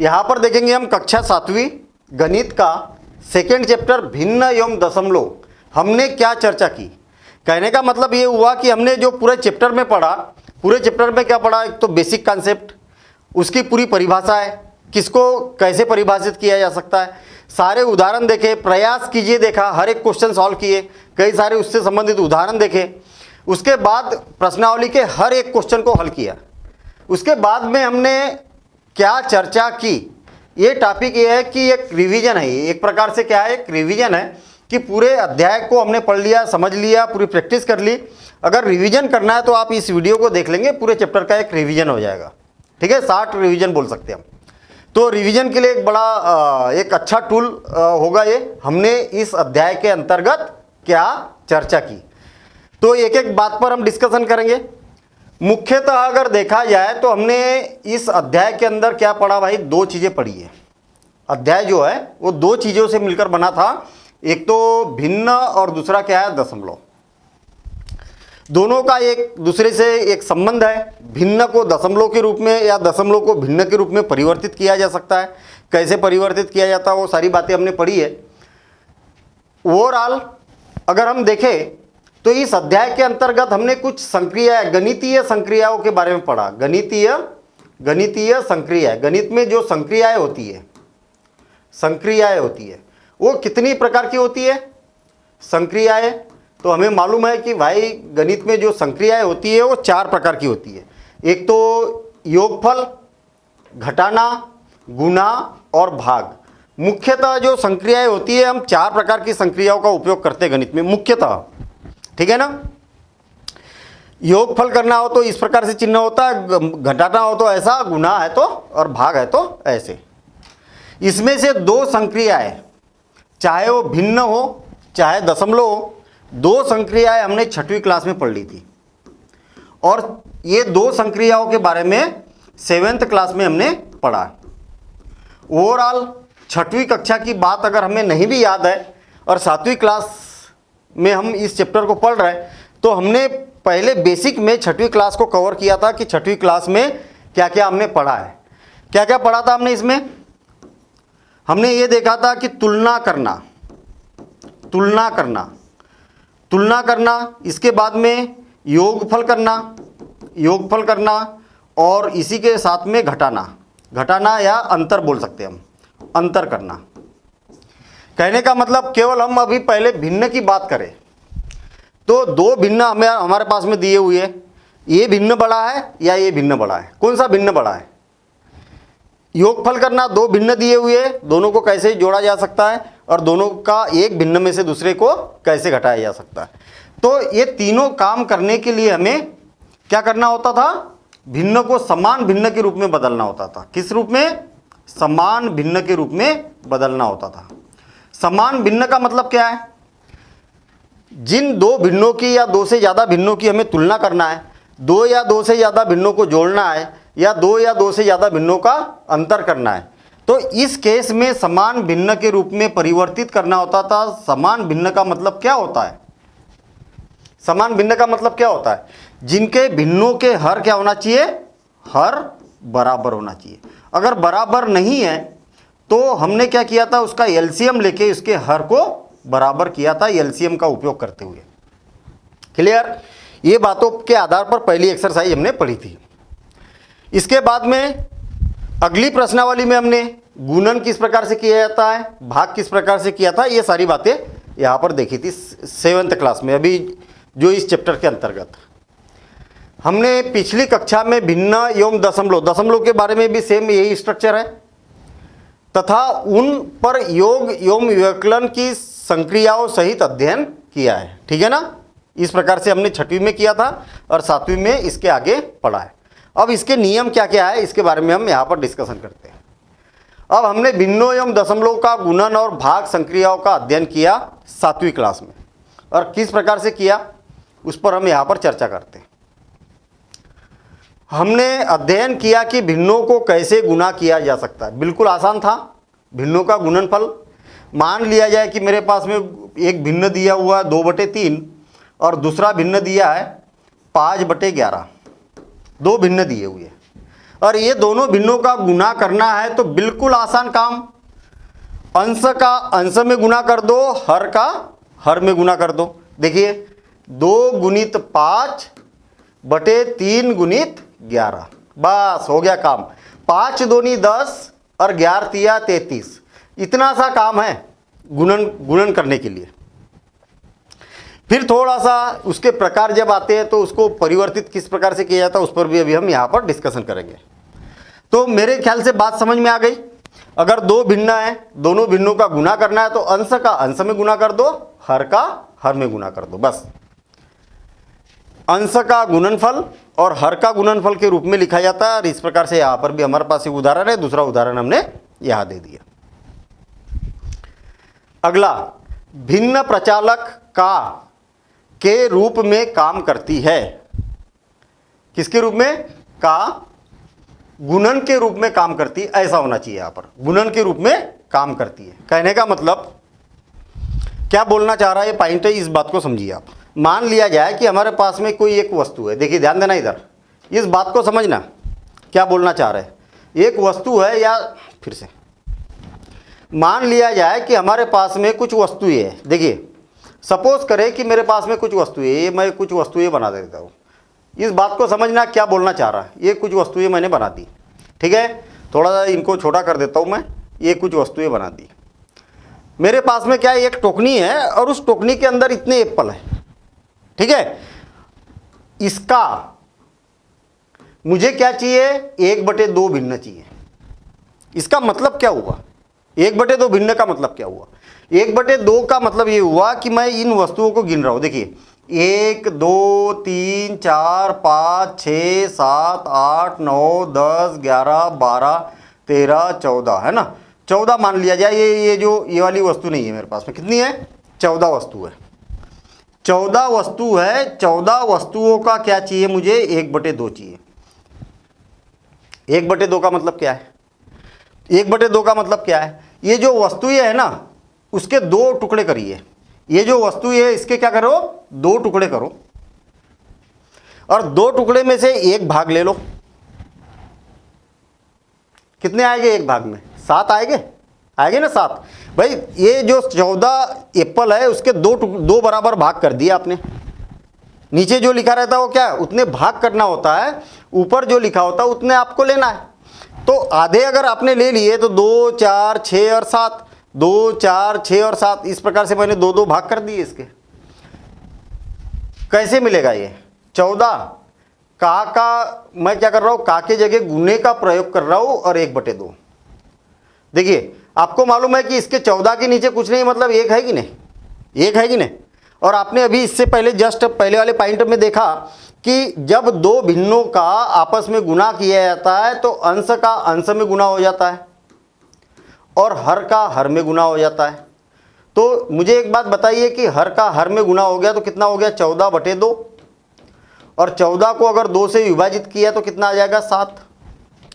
यहाँ पर देखेंगे हम कक्षा 7वीं गणित का सेकेंड चैप्टर भिन्न एवं दशमलव। हमने क्या चर्चा की, कहने का मतलब ये हुआ कि हमने जो पूरे चैप्टर में पढ़ा, पूरे चैप्टर में क्या पढ़ा, एक तो बेसिक कॉन्सेप्ट, उसकी पूरी परिभाषा है, किसको कैसे परिभाषित किया जा सकता है, सारे उदाहरण देखे, प्रयास कीजिए देखा, हर एक क्वेश्चन सॉल्व किए, कई सारे उससे संबंधित उदाहरण देखे, उसके बाद प्रश्नावली के हर एक क्वेश्चन को हल किया। उसके बाद में हमने क्या चर्चा की, ये टॉपिक ये है कि एक रिवीजन है, एक प्रकार से क्या है, एक रिवीजन है कि पूरे अध्याय को हमने पढ़ लिया, समझ लिया, पूरी प्रैक्टिस कर ली। अगर रिवीजन करना है तो आप इस वीडियो को देख लेंगे, पूरे चैप्टर का एक रिवीजन हो जाएगा। ठीक है, 60 रिवीजन बोल सकते हैं हम। तो रिवीजन के लिए एक बड़ा एक अच्छा टूल होगा ये। हमने इस अध्याय के अंतर्गत क्या चर्चा की, तो एक एक बात पर हम डिस्कशन करेंगे। मुख्यतः अगर देखा जाए तो हमने इस अध्याय के अंदर क्या पढ़ा भाई, दो चीज़ें पढ़ी है। अध्याय जो है वो दो चीज़ों से मिलकर बना था, एक तो भिन्न और दूसरा क्या है, दशमलव। दोनों का एक दूसरे से एक संबंध है। भिन्न को दशमलव के रूप में या दशमलव को भिन्न के रूप में परिवर्तित किया जा सकता है, कैसे परिवर्तित किया जाता है वो सारी बातें हमने पढ़ी है। ओवरऑल अगर हम देखें तो इस अध्याय के अंतर्गत हमने कुछ संक्रिया, गणितीय संक्रियाओं के बारे में पढ़ा। गणितीय संक्रिया, गणित में जो संक्रियाएं होती है वो कितनी प्रकार की होती है संक्रियाएं। तो हमें मालूम है कि भाई गणित में जो संक्रियाएं होती है वो 4 प्रकार की होती है। एक तो योगफल, घटाना, गुणा और भाग। मुख्यतः जो संक्रियाएं होती है, हम 4 प्रकार की संक्रियाओं का उपयोग करते हैं गणित में मुख्यतः। ठीक है ना, योगफल करना हो तो इस प्रकार से चिन्ह होता है, घटाना हो तो ऐसा, गुणा है तो, और भाग है तो ऐसे। इसमें से 2 संक्रियाएं, चाहे वो भिन्न हो चाहे दशमलव हो, 2 संक्रियाएं हमने 6वीं क्लास में पढ़ ली थी। और ये 2 संक्रियाओं के बारे में 7th क्लास में हमने पढ़ा। ओवरऑल 6वीं कक्षा की बात अगर हमें नहीं भी याद है और 7वीं क्लास में हम इस चैप्टर को पढ़ रहे हैं, तो हमने पहले बेसिक में 6वीं क्लास को कवर किया था कि 6वीं क्लास में क्या क्या हमने पढ़ा है। क्या क्या पढ़ा था हमने इसमें, हमने ये देखा था कि तुलना करना, इसके बाद में योगफल करना और इसी के साथ में घटाना या अंतर बोल सकते हैं हम, अंतर करना। कहने का मतलब केवल हम अभी पहले भिन्न की बात करें तो 2 भिन्न हमारे पास में दिए हुए हैं। ये भिन्न बड़ा है या ये भिन्न बड़ा है, कौन सा भिन्न बड़ा है। योगफल करना, 2 भिन्न दिए हुए हैं, दोनों को कैसे जोड़ा जा सकता है और दोनों का एक भिन्न में से दूसरे को कैसे घटाया जा सकता है। तो ये तीनों काम करने के लिए हमें क्या करना होता था, भिन्न को समान भिन्न के रूप में बदलना होता था। किस रूप में, समान भिन्न के रूप में बदलना होता था। समान भिन्न का मतलब क्या है, जिन 2 भिन्नों की या 2 से ज़्यादा भिन्नों की हमें तुलना करना है, 2 या 2 से ज़्यादा भिन्नों को जोड़ना है या 2 या 2 से ज़्यादा भिन्नों का अंतर करना है, तो इस केस में समान भिन्न के रूप में परिवर्तित करना होता था। समान भिन्न का मतलब क्या होता है, समान भिन्न का मतलब क्या होता है, जिनके भिन्नों के हर क्या होना चाहिए, हर बराबर होना चाहिए। अगर बराबर नहीं है तो हमने क्या किया था, उसका एलसीएम लेके उसके हर को बराबर किया था, एलसीएम का उपयोग करते हुए। क्लियर, ये बातों के आधार पर पहली एक्सरसाइज हमने पढ़ी थी। इसके बाद में अगली प्रश्नावली में हमने गुणन किस प्रकार से किया जाता है, भाग किस प्रकार से किया था, ये सारी बातें यहाँ पर देखी थी 7th क्लास में। अभी जो इस चैप्टर के अंतर्गत हमने पिछली कक्षा में भिन्न एवं दशमलव के बारे में भी सेम यही स्ट्रक्चर है, तथा उन पर योग एवं व्यवकलन की संक्रियाओं सहित अध्ययन किया है। ठीक है ना, इस प्रकार से हमने 6वीं में किया था और 7वीं में इसके आगे पढ़ा है। अब इसके नियम क्या क्या है, इसके बारे में हम यहाँ पर डिस्कशन करते हैं। अब हमने भिन्नों एवं दशमलव का गुणन और भाग संक्रियाओं का अध्ययन किया 7वीं क्लास में, और किस प्रकार से किया उस पर हम यहाँ पर चर्चा करते हैं। हमने अध्ययन किया कि भिन्नों को कैसे गुणा किया जा सकता है। बिल्कुल आसान था, भिन्नों का गुणनफल। मान लिया जाए कि मेरे पास में एक भिन्न दिया हुआ है 2/3 और दूसरा भिन्न दिया है 5/11, 2 भिन्न दिए हुए। और ये दोनों भिन्नों का गुना करना है तो बिल्कुल आसान काम। अंश का अंश में गुना कर दो, हर का हर में गुना कर दो। देखिए 2 गुणित 5 बटे 3 गुणित 11, बस हो गया काम। 5 दूनी 10 और 11 तिया 33, इतना सा काम है गुणन करने के लिए। फिर थोड़ा सा उसके प्रकार जब आते हैं तो उसको परिवर्तित किस प्रकार से किया जाता है उस पर भी अभी हम यहाँ पर डिस्कशन करेंगे। तो मेरे ख्याल से बात समझ में आ गई। अगर 2 भिन्न है, दोनों भिन्नों का गुना करना है तो अंश का अंश में गुना कर दो, हर का हर में गुना कर दो, बस। अंश का गुणनफल और हर का गुणनफल के रूप में लिखा जाता है। और इस प्रकार से यहाँ पर भी हमारे पास एक उदाहरण है, दूसरा उदाहरण हमने यहाँ दे दिया। अगला, भिन्न प्रचालक का के रूप में काम करती है। किसके रूप में? का गुणन के रूप में काम करती है, ऐसा होना चाहिए यहाँ पर, गुणन के रूप में काम करती है। कहने का मतलब क्या बोलना चाह रहा है, ये पॉइंट है, इस बात को समझिए आप। मान लिया जाए कि हमारे पास में कोई एक वस्तु है, देखिए ध्यान देना इधर, इस बात को समझना क्या बोलना चाह रहे हैं। एक वस्तु है, या फिर से मान लिया जाए कि हमारे पास में कुछ वस्तुएं है। देखिए सपोज करें कि मेरे पास में कुछ वस्तुएं, ये मैं कुछ वस्तुएं बना देता हूँ। इस बात को समझना क्या बोलना चाह रहा है। ये कुछ वस्तुएं मैंने बना दी, ठीक है, थोड़ा सा इनको छोटा कर देता हूँ मैं। ये कुछ वस्तुएं बना दी। मेरे पास में क्या है, एक टोकनी है और उस टोकनी के अंदर इतने एप्पल है, ठीक है। इसका मुझे क्या चाहिए, 1/2 भिन्न चाहिए। इसका मतलब क्या हुआ, 1/2 भिन्न का मतलब क्या हुआ? 1/2 का मतलब ये हुआ कि मैं इन वस्तुओं को गिन रहा हूं। देखिए 1 2 3 4 5 6 7 8 9 10 11 12 13 14 है ना, 14 मान लिया जाए। ये वाली वस्तु नहीं है मेरे पास में, कितनी है? 14 वस्तु है। 14 वस्तु है, 14 वस्तुओं का क्या चाहिए मुझे? 1/2 चाहिए। 1/2 का मतलब क्या है? 1/2 का मतलब क्या है? ये जो वस्तुएं है ना, उसके 2 टुकड़े करिए। ये जो वस्तु है इसके क्या करो? 2 टुकड़े करो, और 2 टुकड़े में से एक भाग ले लो। कितने आएंगे एक भाग में? 7 आएंगे ना, 7। भाई ये जो 14 एप्पल है उसके 2 बराबर भाग कर दिए आपने। नीचे जो लिखा रहता है वो क्या है? उतने भाग करना होता है, ऊपर जो लिखा होता है उतने आपको लेना है। तो आधे अगर आपने ले लिए तो 2 4 6 और 7, 2 4 6 और 7, इस प्रकार से मैंने 2 भाग कर दिए इसके। कैसे मिलेगा ये 14? का मैं क्या कर रहा हूं, का के जगह गुने का प्रयोग कर रहा हूं और 1/2। देखिए आपको मालूम है कि इसके 14 के नीचे कुछ नहीं, मतलब 1 है कि नहीं? 1 है कि नहीं? और आपने अभी इससे पहले जस्ट पहले वाले पॉइंट में देखा कि जब 2 भिन्नों का आपस में गुना किया जाता है तो अंश का अंश में गुना हो जाता है और हर का हर में गुना हो जाता है। तो मुझे एक बात बताइए कि हर का हर में गुना हो गया तो कितना हो गया? 14/2। और 14 को अगर 2 से विभाजित किया तो कितना आ जाएगा?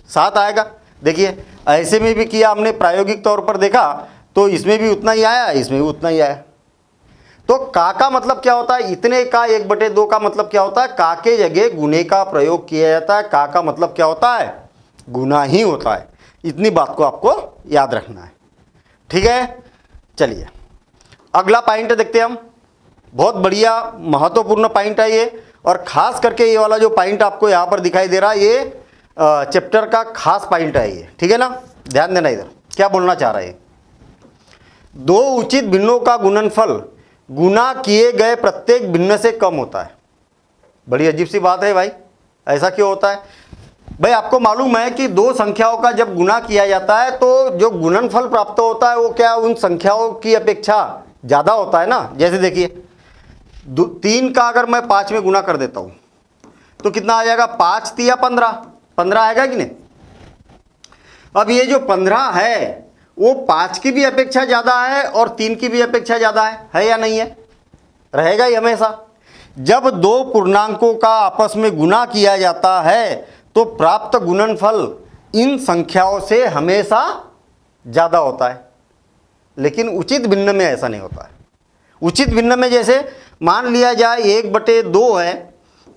7 आएगा। देखिए ऐसे में भी किया हमने, प्रायोगिक तौर पर देखा तो इसमें भी उतना ही आया, इसमें भी उतना ही आया। तो का मतलब क्या होता है? इतने का 1/2 का मतलब क्या होता है? का के जगह गुने का प्रयोग किया जाता है। का मतलब क्या होता है? गुना ही होता है। इतनी बात को आपको याद रखना है, ठीक है। चलिए अगला पॉइंट देखते हैं हम। बहुत बढ़िया महत्वपूर्ण पॉइंट है ये, और खास करके ये वाला जो पॉइंट आपको यहाँ पर दिखाई दे रहा है ये चैप्टर का खास पॉइंट है ये, ठीक है ना। ध्यान देना इधर क्या बोलना चाह रहा है। 2 उचित भिन्नों का गुणनफल गुना किए गए प्रत्येक भिन्न से कम होता है। बड़ी अजीब सी बात है भाई, ऐसा क्यों होता है? भाई आपको मालूम है कि 2 संख्याओं का जब गुना किया जाता है तो जो गुणनफल प्राप्त होता है वो क्या उन संख्याओं की अपेक्षा ज़्यादा होता है ना। जैसे देखिए 3 का अगर मैं 5 में गुना कर देता हूँ तो कितना आ जाएगा? 5 तिया 15 आएगा कि नहीं? अब ये जो 15 है वो 5 की भी अपेक्षा ज़्यादा है और 3 की भी अपेक्षा ज़्यादा है या नहीं है? रहेगा ही हमेशा। जब 2 पूर्णांकों का आपस में गुना किया जाता है तो प्राप्त गुणनफल इन संख्याओं से हमेशा ज़्यादा होता है, लेकिन उचित भिन्न में ऐसा नहीं होता है। उचित भिन्न में जैसे मान लिया जाए 1/2 है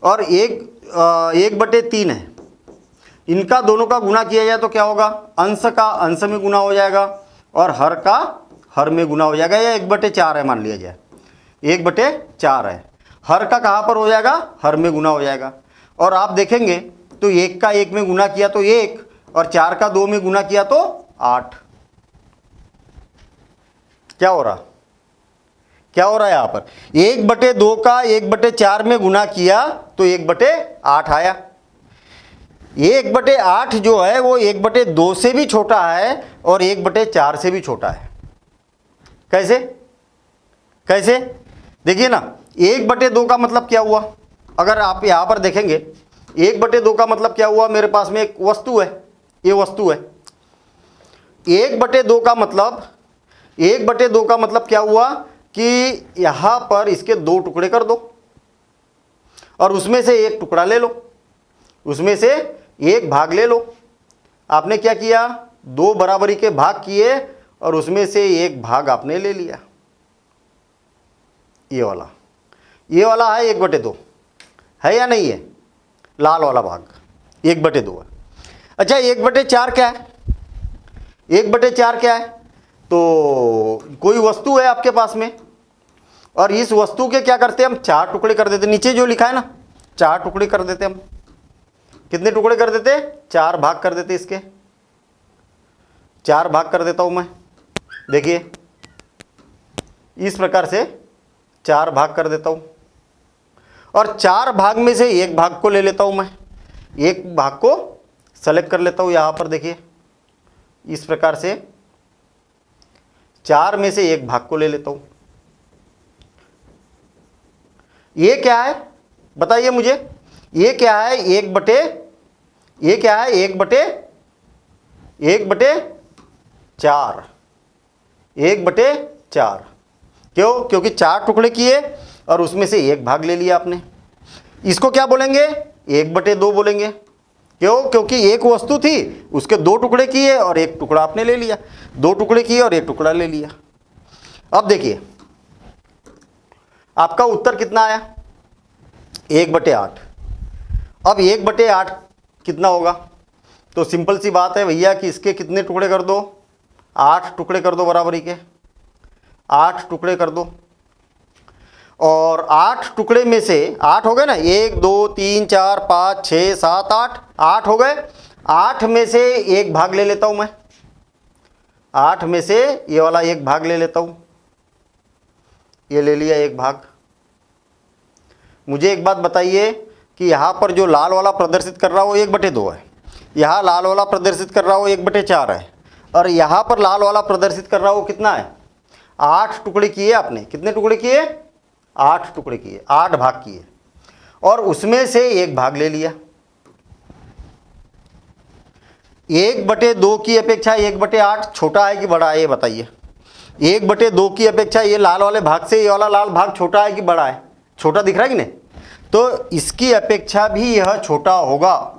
और 1/3 है। इनका दोनों का गुना किया जाए तो क्या होगा, अंश का अंश में गुना हो जाएगा और हर का हर में गुना हो जाएगा। या 1/4 है मान लिया जाए, 1/4 है, हर का कहाँ पर हो जाएगा, हर में गुना हो जाएगा। और आप देखेंगे तो 1 का 1 में गुना किया तो 1 और 4 का 2 में गुना किया तो 8। क्या हो रहा, क्या हो रहा है यहाँ पर, 1/2 का 1/4 में गुना किया तो 1/8 आया। 1/8 जो है वो 1/2 से भी छोटा है और 1/4 से भी छोटा है। कैसे, कैसे देखिए ना, 1/2 का मतलब क्या हुआ, अगर आप यहाँ पर देखेंगे 1/2 का मतलब क्या हुआ, मेरे पास में एक वस्तु है, ये वस्तु है। 1/2 का मतलब, 1/2 का मतलब क्या हुआ कि यहाँ पर इसके 2 टुकड़े कर दो और उसमें से एक टुकड़ा ले लो, उसमें से एक भाग ले लो। आपने क्या किया, 2 बराबरी के भाग किए और उसमें से एक भाग आपने ले लिया। ये वाला है 1/2 है या नहीं है, लाल वाला भाग 1/2 है। अच्छा 1/4 क्या है, 1/4 क्या है, तो कोई वस्तु है आपके पास में और इस वस्तु के क्या करते हैं हम, 4 टुकड़े कर देते। नीचे जो लिखा है ना 4 टुकड़े कर देते हम। कितने टुकड़े कर देते, 4 भाग कर देते, इसके 4 भाग कर देता हूं मैं। देखिए इस प्रकार से 4 भाग कर देता हूं और 4 भाग में से एक भाग को ले लेता हूं मैं, एक भाग को सेलेक्ट कर लेता हूं। यहां पर देखिए इस प्रकार से 4 में से एक भाग को ले लेता हूं। ये क्या है बताइए मुझे, ये क्या है, 1/4 क्यों, क्योंकि 4 टुकड़े किए और उसमें से एक भाग ले लिया आपने। इसको क्या बोलेंगे, 1/2 बोलेंगे। क्यों, क्योंकि एक वस्तु थी उसके 2 टुकड़े किए और एक टुकड़ा आपने ले लिया, 2 टुकड़े किए और एक टुकड़ा ले लिया। अब देखिए आपका उत्तर कितना आया, 1/8। अब 1/8 कितना होगा, तो सिंपल सी बात है भैया कि इसके कितने टुकड़े कर दो, 8 टुकड़े कर दो, बराबरी के 8 टुकड़े कर दो। और 8 टुकड़े में से 8 हो गए ना, 1 2 3 4 5 6 7 8 हो गए। 8 में से एक भाग ले लेता हूं मैं, 8 में से ये वाला एक भाग ले लेता हूं, ये ले लिया एक भाग। मुझे एक बात बताइए कि यहाँ पर जो लाल वाला प्रदर्शित कर रहा हो 1/2 है, यहाँ लाल वाला प्रदर्शित कर रहा हो 1/4 है और यहाँ पर लाल वाला प्रदर्शित कर रहा हो कितना है, 8 टुकड़े किए आपने। कितने टुकड़े किए, 8 टुकड़े किए, 8 भाग किए और उसमें से एक भाग ले लिया। 1/2 की अपेक्षा 1/8 छोटा है कि बड़ा है, ये बताइए। 1/2 की अपेक्षा ये लाल वाले भाग से ये वाला लाल भाग छोटा है कि बड़ा है, छोटा दिख रहा है कि नहीं, तो इसकी अपेक्षा भी यह छोटा होगा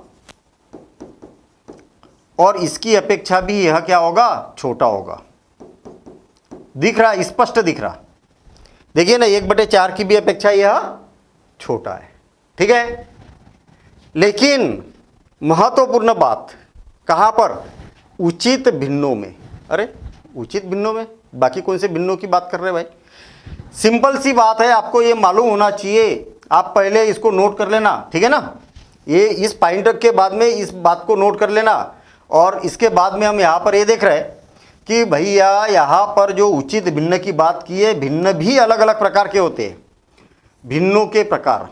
और इसकी अपेक्षा भी यह क्या होगा, छोटा होगा। दिख रहा, स्पष्ट दिख रहा, देखिए ना 1/4 की भी अपेक्षा यह छोटा है, ठीक है। लेकिन महत्वपूर्ण बात कहाँ पर, उचित भिन्नों में। अरे उचित भिन्नों में, बाकी कौन से भिन्नों की बात कर रहे हैं भाई, सिंपल सी बात है, आपको ये मालूम होना चाहिए। आप पहले इसको नोट कर लेना, ठीक है ना, ये इस पॉइंटर के बाद में इस बात को नोट कर लेना। और इसके बाद में हम यहाँ पर ये देख रहे हैं कि भैया यहाँ पर जो उचित भिन्न की बात की है, भिन्न भी अलग अलग प्रकार के होते हैं। भिन्नों के प्रकार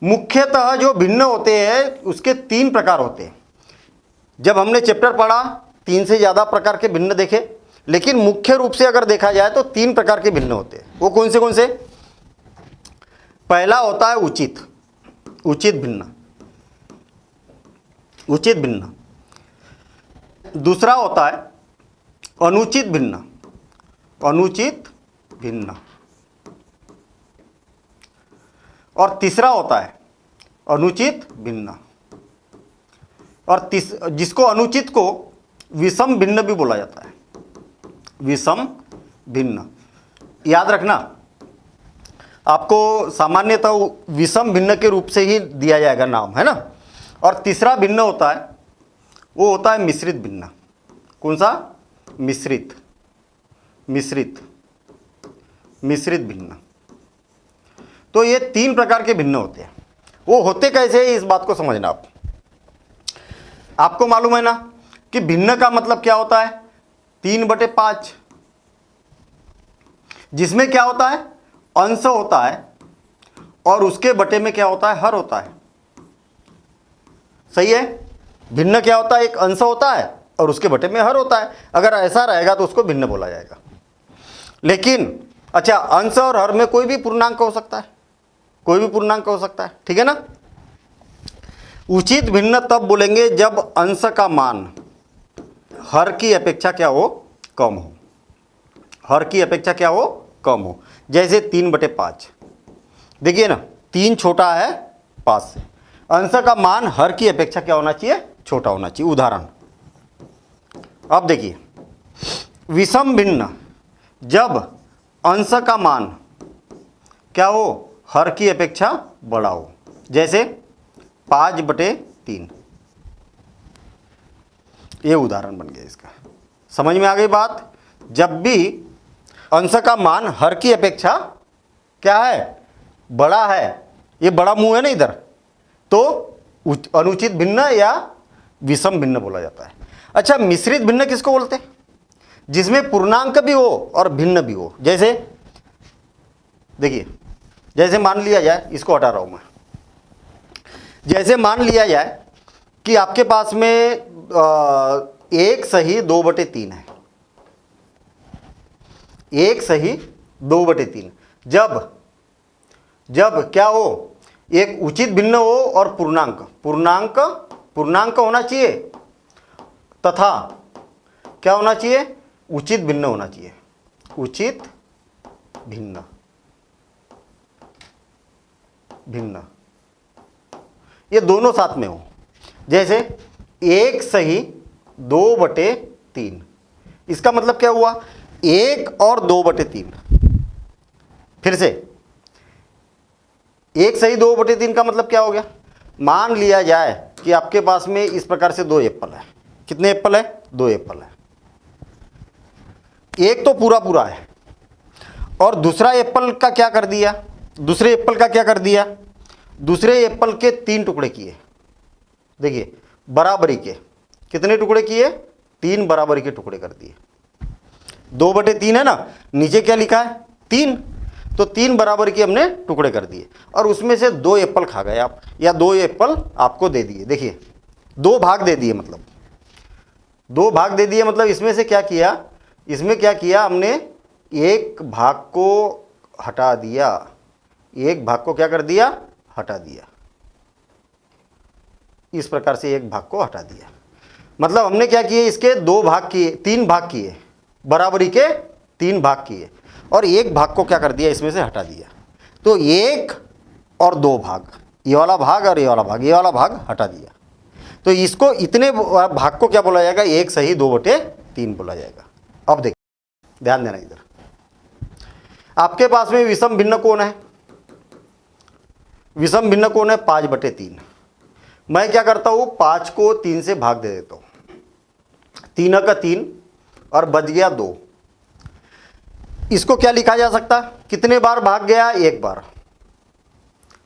मुख्यतः जो भिन्न होते हैं उसके 3 प्रकार होते हैं। जब हमने चैप्टर पढ़ा 3 से ज़्यादा प्रकार के भिन्न देखे, लेकिन मुख्य रूप से अगर देखा जाए तो 3 प्रकार के भिन्न होते हैं। वो कौन से, पहला होता है उचित, उचित भिन्न, उचित भिन्न। दूसरा होता है अनुचित भिन्न, अनुचित भिन्न। और तीसरा होता है अनुचित भिन्न। और जिसको अनुचित को विषम भिन्न भी बोला जाता है, विषम भिन्न। याद रखना, आपको सामान्यतः विषम भिन्न के रूप से ही दिया जाएगा नाम, है ना। और तीसरा भिन्न होता है, वो होता है मिश्रित भिन्न। कौन सा? मिश्रित भिन्न। तो ये 3 प्रकार के भिन्न होते हैं। वो होते कैसे हैं, इस बात को समझना आपको मालूम है ना कि भिन्न का मतलब क्या होता है? 3/5, जिसमें क्या होता है? अंश होता है और उसके बटे में क्या होता है? हर होता है। सही है? भिन्न क्या होता है? एक अंश होता है और उसके बटे में हर होता है। अगर ऐसा रहेगा तो उसको भिन्न बोला जाएगा। लेकिन अच्छा, अंश और हर में कोई भी पूर्णांक हो सकता है, कोई भी पूर्णांक हो सकता है, ठीक है ना। उचित भिन्न तब बोलेंगे जब अंश का मान हर की अपेक्षा क्या हो? कम हो। हर की अपेक्षा क्या हो? कम हो। जैसे 3/5, देखिए ना, 3 छोटा है 5 से, अंश का मान हर की अपेक्षा क्या होना चाहिए? छोटा होना चाहिए। उदाहरण, अब देखिए, विषम भिन्न जब अंश का मान क्या हो? हर की अपेक्षा बड़ा हो। जैसे 5/3, ये उदाहरण बन गया इसका। समझ में आ गई बात? जब भी अंश का मान हर की अपेक्षा क्या है? बड़ा है, ये बड़ा मुंह है ना इधर, तो अनुचित भिन्न या विषम भिन्न बोला जाता है। अच्छा, मिश्रित भिन्न किसको बोलते हैं? जिसमें पूर्णांक भी हो और भिन्न भी हो। जैसे देखिए, जैसे मान लिया जाए, इसको हटा रहा हूं मैं, जैसे मान लिया जाए कि आपके पास में 1 सही 2/3 है। 1 सही 2/3 जब क्या हो? एक उचित भिन्न हो और पूर्णांक होना चाहिए, तथा क्या होना चाहिए? उचित भिन्न होना चाहिए। उचित भिन्न ये दोनों साथ में हो। जैसे 1 सही 2/3, इसका मतलब क्या हुआ? 1 और 2/3। फिर से 1 सही 2/3 का मतलब क्या हो गया? मान लिया जाए कि आपके पास में इस प्रकार से 2 एप्पल है। कितने एप्पल है? 2 एप्पल है। एक तो पूरा पूरा है और दूसरा एप्पल का क्या कर दिया? दूसरे एप्पल का क्या कर दिया? दूसरे एप्पल के 3 टुकड़े किए। देखिए, बराबरी के कितने टुकड़े किए? 3 बराबरी के टुकड़े कर दिए। 2/3 है ना, नीचे क्या लिखा है? 3, तो 3 बराबर के हमने टुकड़े कर दिए और उसमें से 2 एप्पल खा गए आप, या 2 एप्पल आपको दे दिए। देखिए, 2 भाग दे दिए, मतलब 2 भाग दे दिए, मतलब इसमें से क्या किया? इसमें क्या किया हमने? एक भाग को हटा दिया। एक भाग को क्या कर दिया? हटा दिया। इस प्रकार से एक भाग को हटा दिया, मतलब हमने क्या किए? इसके 2 भाग किए, 3 भाग किए, बराबरी के 3 भाग किए और एक भाग को क्या कर दिया? इसमें से हटा दिया। तो 1 और 2 भाग, ये वाला भाग और ये वाला भाग, ये वाला भाग हटा दिया। तो इसको, इतने भाग को क्या बोला जाएगा? 1 सही 2/3 बोला जाएगा। अब देखिए, ध्यान देना, इधर आपके पास में विषम भिन्न कौन है? विषम भिन्न कौन है? 5/3। मैं क्या करता हूं? 5 को 3 से भाग दे देता हूं। 3 का 3 और बच गया 2। इसको क्या लिखा जा सकता? कितने बार भाग गया? 1 बार।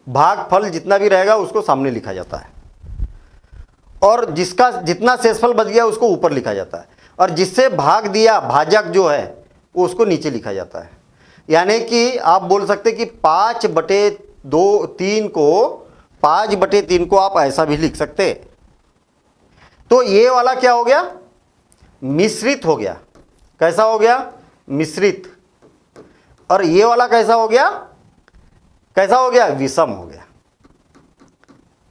भागफल जितना भी रहेगा उसको सामने लिखा जाता है और जिसका जितना शेषफल बच गया उसको ऊपर लिखा जाता है, और जिससे भाग दिया भाजक जो है वो उसको नीचे लिखा जाता है। यानी कि आप बोल सकते कि 5/3 को आप ऐसा भी लिख सकते। तो ये वाला क्या हो गया? मिश्रित हो गया। कैसा हो गया? मिश्रित। और ये वाला कैसा हो गया? कैसा हो गया? विषम हो गया।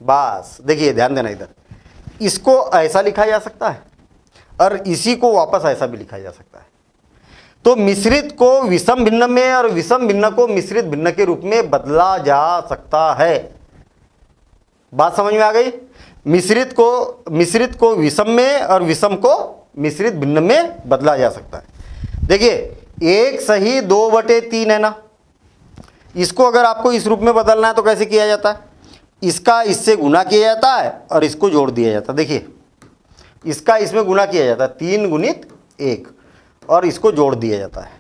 बस देखिए, ध्यान देना, इधर इसको ऐसा लिखा जा सकता है और इसी को वापस ऐसा भी लिखा जा सकता है। तो मिश्रित को विषम भिन्न में और विषम भिन्न को मिश्रित भिन्न के रूप में बदला जा सकता है। बात समझ में आ गई? मिश्रित को विषम में और विषम को मिश्रित भिन्न में बदला जा सकता है। देखिए, 1 सही 2/3 है ना, इसको अगर आपको इस रूप में बदलना है तो कैसे किया जाता है? इसका इससे गुना किया जाता है और इसको जोड़ दिया जाता है। देखिए इसका इसमें गुना किया जाता है 3 गुणित 1 और इसको जोड़ दिया जाता है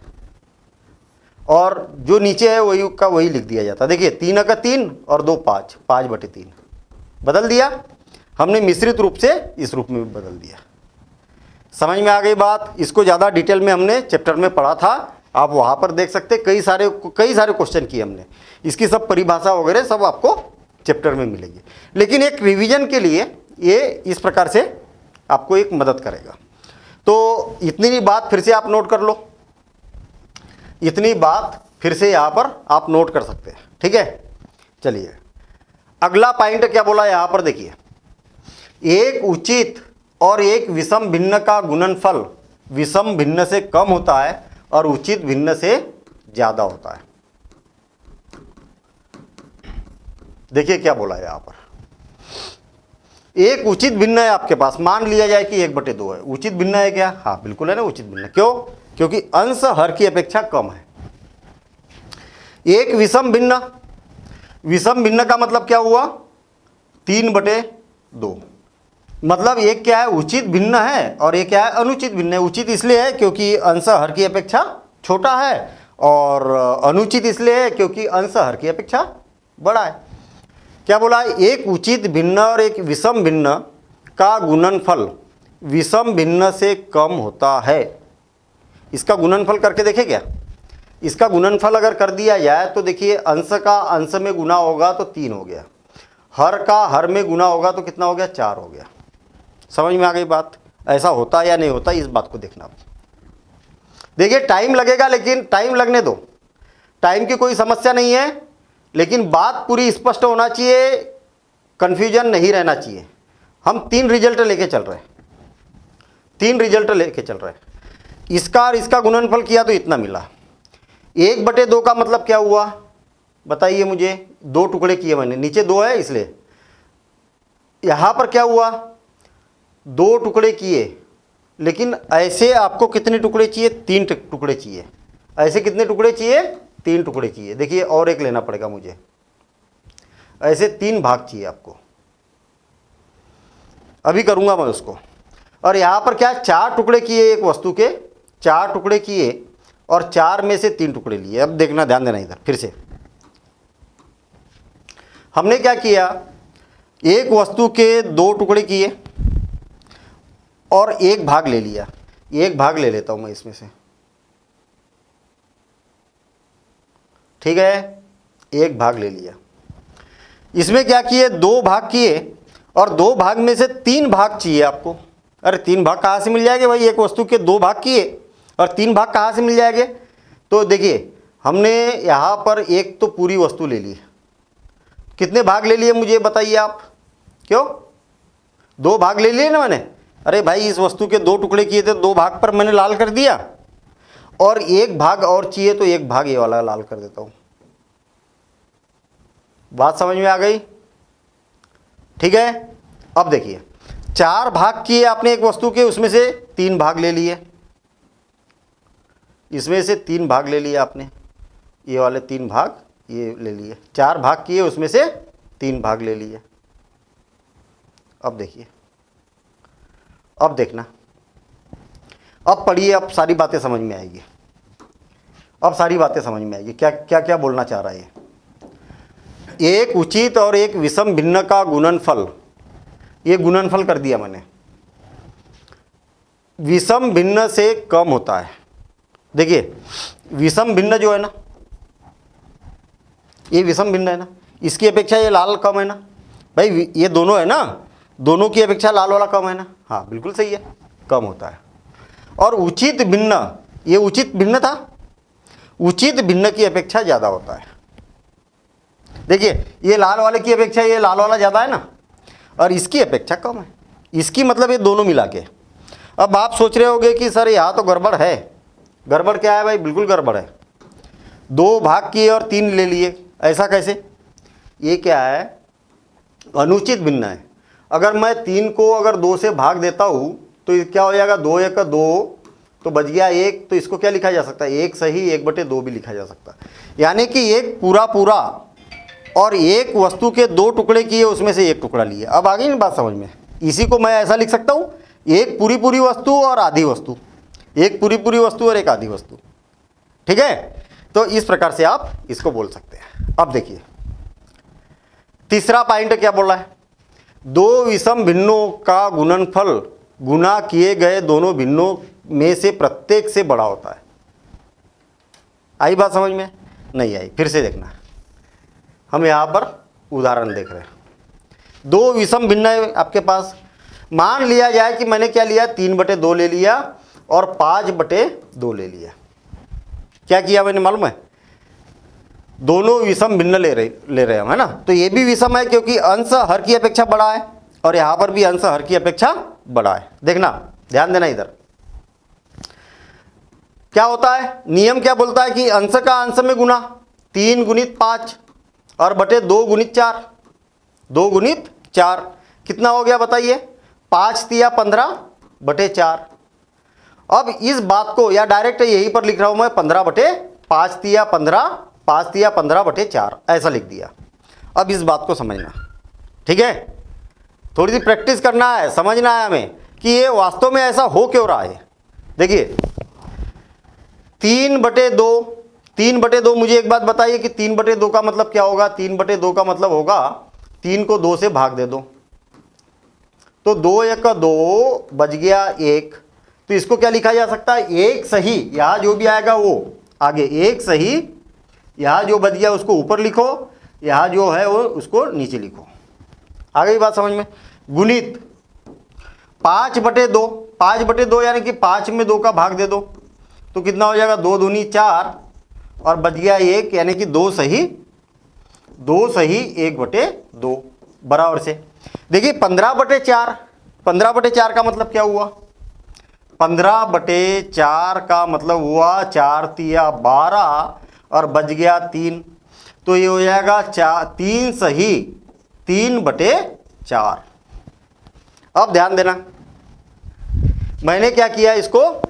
और जो नीचे है वही का वही लिख दिया जाता है। देखिए 3 का 3 और 2 5, 5/3 बदल दिया हमने, मिश्रित रूप से इस रूप में बदल दिया। समझ में आ गई बात। इसको ज़्यादा डिटेल में हमने चैप्टर में पढ़ा था, आप वहाँ पर देख सकते। कई सारे क्वेश्चन किए हमने, इसकी सब परिभाषा वगैरह सब आपको चैप्टर में मिलेगी। लेकिन एक रिवीजन के लिए ये इस प्रकार से आपको एक मदद करेगा। तो इतनी बात फिर से आप नोट कर लो, इतनी बात फिर से यहाँ पर आप नोट कर सकते हैं। ठीक है, चलिए अगला पॉइंट क्या बोला यहाँ पर देखिए, एक उचित और एक विषम भिन्न का गुणनफल विषम भिन्न से कम होता है और उचित भिन्न से ज्यादा होता है। देखिए क्या बोला है यहाँ पर, एक उचित भिन्न है आपके पास, मान लिया जाए कि 1/2 है। उचित भिन्न है क्या? हाँ बिल्कुल है ना, उचित भिन्न। क्यों? क्योंकि अंश हर की अपेक्षा कम है। एक विषम भिन्न, विषम भिन्न का मतलब क्या हुआ? 3/2। मतलब एक क्या है? उचित भिन्न है और एक क्या है? अनुचित भिन्न है। उचित इसलिए है क्योंकि अंश हर की अपेक्षा छोटा है और अनुचित इसलिए है क्योंकि अंश हर की अपेक्षा बड़ा है। क्या बोला? एक उचित भिन्न और एक विषम भिन्न का गुणनफल विषम भिन्न से कम होता है। इसका गुणनफल करके देखे क्या? इसका गुणनफल अगर कर दिया जाए तो देखिए अंश का अंश में गुना होगा तो 3 हो गया, हर का हर में गुना होगा तो कितना हो गया? 4 हो गया। समझ में आ गई बात? ऐसा होता है या नहीं होता, इस बात को देखना। देखिए टाइम लगेगा, लेकिन टाइम लगने दो, टाइम की कोई समस्या नहीं है, लेकिन बात पूरी स्पष्ट होना चाहिए, कंफ्यूजन नहीं रहना चाहिए। हम 3 रिजल्ट लेके चल रहे हैं, 3 रिजल्ट लेके चल रहे हैं। इसका और इसका गुणनफल किया तो इतना मिला। 1/2 का मतलब क्या हुआ बताइए मुझे? 2 टुकड़े किए मैंने, नीचे 2 है इसलिए। यहां पर क्या हुआ? 2 टुकड़े किए, लेकिन ऐसे आपको कितने टुकड़े चाहिए? 3 टुकड़े चाहिए। ऐसे कितने टुकड़े चाहिए? 3 टुकड़े चाहिए। देखिए और एक लेना पड़ेगा मुझे, ऐसे 3 भाग चाहिए आपको। अभी करूंगा मैं उसको। और यहां पर क्या? 4 टुकड़े किए एक वस्तु के, 4 टुकड़े किए और 4 में से 3 टुकड़े लिए। अब देखना, ध्यान देना इधर फिर से। हमने क्या किया? एक वस्तु के 2 टुकड़े किए और 1 भाग ले लिया। 1 भाग ले लेता हूं मैं इसमें से, ठीक है? 1 भाग ले लिया। इसमें क्या किए? 2 भाग किए और 2 भाग में से 3 भाग चाहिए आपको। अरे 3 भाग कहाँ से मिल जाएंगे भाई? एक वस्तु के 2 भाग किए और 3 भाग कहाँ से मिल जाएंगे? तो देखिए हमने यहाँ पर एक तो पूरी वस्तु ले ली, कितने भाग ले लिए मुझे बताइए आप? क्यों? 2 भाग ले लिए ना मैंने। अरे भाई इस वस्तु के 2 टुकड़े किए थे, 2 भाग पर मैंने लाल कर दिया और 1 भाग और चाहिए तो 1 भाग ये वाला लाल कर देता हूं। बात समझ में आ गई? ठीक है। अब देखिए 4 भाग किए आपने एक वस्तु के, उसमें से 3 भाग ले लिए, इसमें से 3 भाग ले लिए आपने, ये वाले 3 भाग ये ले लिए। 4 भाग किए, उसमें से 3 भाग ले लिए। अब देखिए, अब देखना, अब पढ़िए, अब सारी बातें समझ में आएगी। अब सारी बातें समझ में आएगी क्या क्या क्या बोलना चाह रहा है। एक उचित और एक विषम भिन्न का गुणनफल, ये गुणनफल कर दिया मैंने, विषम भिन्न से कम होता है। देखिए विषम भिन्न जो है ना, ये विषम भिन्न है ना, इसकी अपेक्षा ये लाल कम है ना भाई, ये दोनों है ना, दोनों की अपेक्षा लाल वाला कम है ना। हाँ बिल्कुल सही है, कम होता है। और उचित भिन्न, ये उचित भिन्न था, उचित भिन्न की अपेक्षा ज़्यादा होता है। देखिए ये लाल वाले की अपेक्षा ये लाल वाला ज़्यादा है ना, और इसकी अपेक्षा कम है। इसकी मतलब ये दोनों मिला के। अब आप सोच रहे होंगे कि सर यहाँ तो गड़बड़ है। गड़बड़ क्या है भाई? बिल्कुल गड़बड़ है। 2 भाग किए और 3 ले लिए, ऐसा कैसे? ये क्या है? अनुचित भिन्न है। अगर मैं 3 को अगर 2 से भाग देता हूँ तो ये क्या हो जाएगा? 2 1 2 तो बच गया 1। तो इसको क्या लिखा जा सकता है? 1 सही 1/2 भी लिखा जा सकता है। यानी कि एक पूरा पूरा और एक वस्तु के दो टुकड़े किए, उसमें से एक टुकड़ा लिया। अब आ गई ना बात समझ में। इसी को मैं ऐसा लिख सकता हूँ, एक पूरी पूरी वस्तु और आधी वस्तु, एक पूरी पूरी वस्तु और एक आधी वस्तु। ठीक है, तो इस प्रकार से आप इसको बोल सकते हैं। अब देखिए तीसरा पॉइंट क्या बोल रहा है, दो विषम भिन्नों का गुणनफल गुना किए गए दोनों भिन्नों में से प्रत्येक से बड़ा होता है। आई बात समझ में? नहीं आई, फिर से देखना। हम यहाँ पर उदाहरण देख रहे हैं, दो विषम भिन्न है आपके पास। मान लिया जाए कि मैंने क्या लिया, 3/2 ले लिया और 5/2 ले लिया। क्या किया मैंने मालूम है, दोनों विषम भिन्न ले रहे हम, है ना। तो ये भी विषम है क्योंकि अंश हर की अपेक्षा बड़ा है और यहाँ पर भी अंश हर की अपेक्षा बड़ा है। देखना, ध्यान देना इधर क्या होता है, नियम क्या बोलता है कि अंश का अंश में गुना, 3 गुणित 5 और बटे 2 गुणित 4, 2 गुणित 4 कितना हो गया बताइए, 5 तिया 15/4। अब इस बात को, या डायरेक्ट यहीं पर लिख रहा हूं मैं, 15/5 तिया 15, 5 तिया 15/4 ऐसा लिख दिया। अब इस बात को समझना, ठीक है, थोड़ी सी प्रैक्टिस करना है, समझना है हमें कि ये वास्तव में ऐसा हो क्यों रहा है। देखिए 3/2, 3/2 मुझे एक बात बताइए कि 3/2 का मतलब क्या होगा। 3/2 का मतलब होगा 3 को 2 से भाग दे दो, तो 2 1 2 बच गया 1। तो इसको क्या लिखा जा सकता है, एक सही, यहां जो भी आएगा वो आगे, एक सही, यहां जो बच गया उसको ऊपर लिखो, यहां जो है वो उसको नीचे लिखो। आ गई बात समझ में। गुणित 5/2, 5/2 यानी कि 5 में 2 का भाग दे दो, तो कितना हो जाएगा, 2 दूनी 4 और बच गया 1, यानी कि 2 सही 1/2 बराबर से। देखिए 15/4, 15/4 का मतलब क्या हुआ, 15/4 का मतलब हुआ 4 तिया 12 और बच गया 3, तो ये हो जाएगा 3 सही 3/4। अब ध्यान देना, मैंने क्या किया, इसको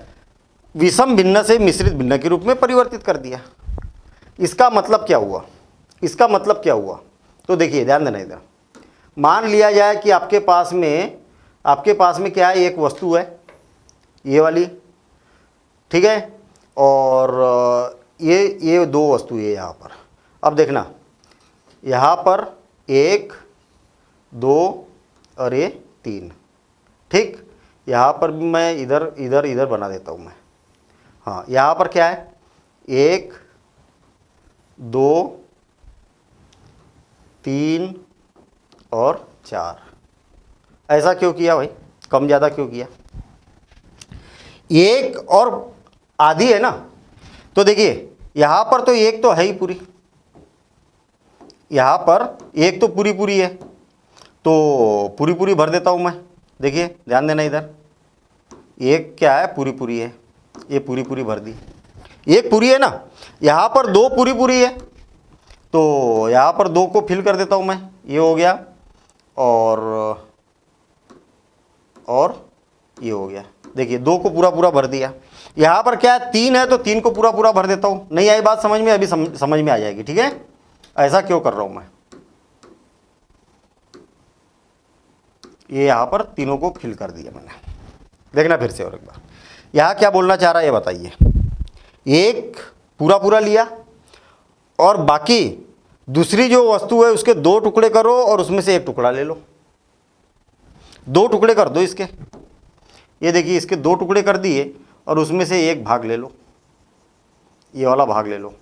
विषम भिन्न से मिश्रित भिन्न के रूप में परिवर्तित कर दिया। इसका मतलब क्या हुआ, इसका मतलब क्या हुआ, तो देखिए ध्यान देना इधर। मान लिया जाए कि आपके पास में क्या है, एक वस्तु है ये वाली, ठीक है, और ये 2 वस्तु है यहाँ पर। अब देखना, यहाँ पर 1 2 और ये 3, ठीक। यहाँ पर भी मैं इधर बना देता हूँ मैं। हाँ, यहाँ पर क्या है, 1 2 3 और 4। ऐसा क्यों किया भाई, कम ज़्यादा क्यों किया, 1 और आधी है ना। तो देखिए यहाँ पर तो 1 तो है ही पूरी, यहाँ पर 1 तो पूरी है, तो पूरी भर देता हूँ मैं। देखिए ध्यान देना इधर, 1 क्या है, पूरी है, ये पूरी भर दी, 1 पूरी है ना। यहाँ पर 2 पूरी है, तो यहाँ पर 2 को फिल कर देता हूँ मैं, ये हो गया, और ये हो गया। देखिए 2 को पूरा भर दिया। यहाँ पर क्या है, 3 है, तो 3 को पूरा भर देता हूँ। नहीं आई बात समझ में, अभी समझ में आ जाएगी, ठीक है। ऐसा क्यों कर रहा हूँ मैं, ये यहाँ पर तीनों को फिल कर दिया मैंने। देखना फिर से और एक बार, यहाँ क्या बोलना चाह रहा है ये बताइए। 1 पूरा लिया और बाकी दूसरी जो वस्तु है उसके 2 टुकड़े करो और उसमें से 1 टुकड़ा ले लो। 2 टुकड़े कर दो इसके, ये देखिए इसके 2 टुकड़े कर दिए और उसमें से 1 भाग ले लो, ये वाला भाग ले लो।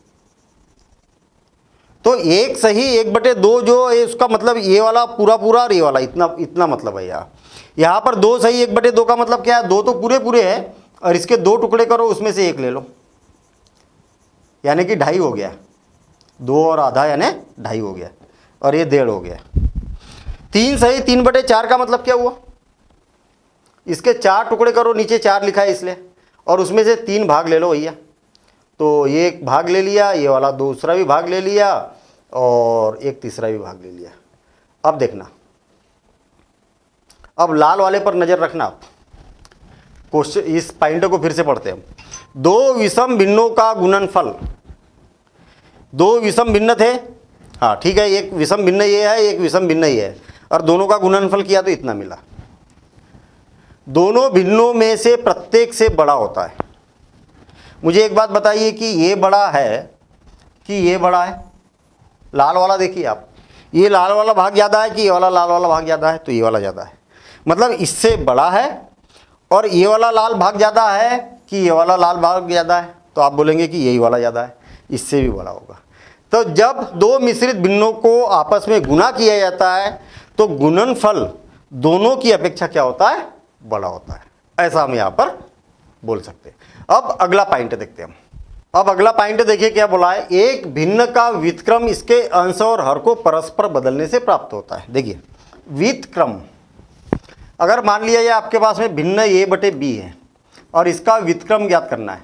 तो 1 सही 1/2 जो है उसका मतलब ये वाला पूरा और ये वाला इतना मतलब है। यहाँ पर 2 सही 1/2 का मतलब क्या है, 2 तो पूरे है और इसके 2 टुकड़े करो, उसमें से 1 ले लो, यानी कि 2.5 हो गया। 2 और आधा यानी 2.5 हो गया, और ये 1.5 हो गया। 3 सही 3/4 का मतलब क्या हुआ, इसके 4 टुकड़े करो, नीचे 4 लिखा है इसलिए, और उसमें से 3 भाग ले लो भैया। तो ये 1 भाग ले लिया, ये वाला दूसरा भी भाग ले लिया और एक तीसरा भी भाग ले लिया। अब देखना, अब लाल वाले पर नज़र रखना आप। क्वेश्चन, इस पॉइंट को फिर से पढ़ते हैं हम। 2 विषम भिन्नों का गुणनफल, 2 विषम भिन्न थे हाँ ठीक है, एक विषम भिन्न ये है, एक विषम भिन्न ये है, और दोनों का गुणनफल किया तो इतना मिला। दोनों भिन्नों में से प्रत्येक से बड़ा होता है। मुझे एक बात बताइए कि ये बड़ा है कि ये बड़ा है? लाल वाला देखिए आप, ये लाल वाला भाग ज़्यादा है कि ये वाला लाल वाला भाग ज़्यादा है? तो ये वाला ज़्यादा है, मतलब इससे बड़ा है। और ये वाला लाल भाग ज़्यादा है कि ये वाला लाल भाग ज़्यादा है? तो आप बोलेंगे कि यही वाला ज़्यादा है, इससे भी बड़ा होगा। तो जब दो मिश्रित भिन्नों को आपस में गुणा किया जाता है तो गुणनफल दोनों की अपेक्षा क्या होता है? बड़ा होता है। ऐसा हम यहाँ पर बोल सकते हैं। अब अगला पॉइंट देखते हैं हम। अब अगला पॉइंट देखिए क्या बोला है, एक भिन्न का व्युत्क्रम इसके अंश और हर को परस्पर बदलने से प्राप्त होता है। देखिए व्युत्क्रम, अगर मान लिया जाए आपके पास में भिन्न a बटे b है और इसका व्युत्क्रम ज्ञात करना है,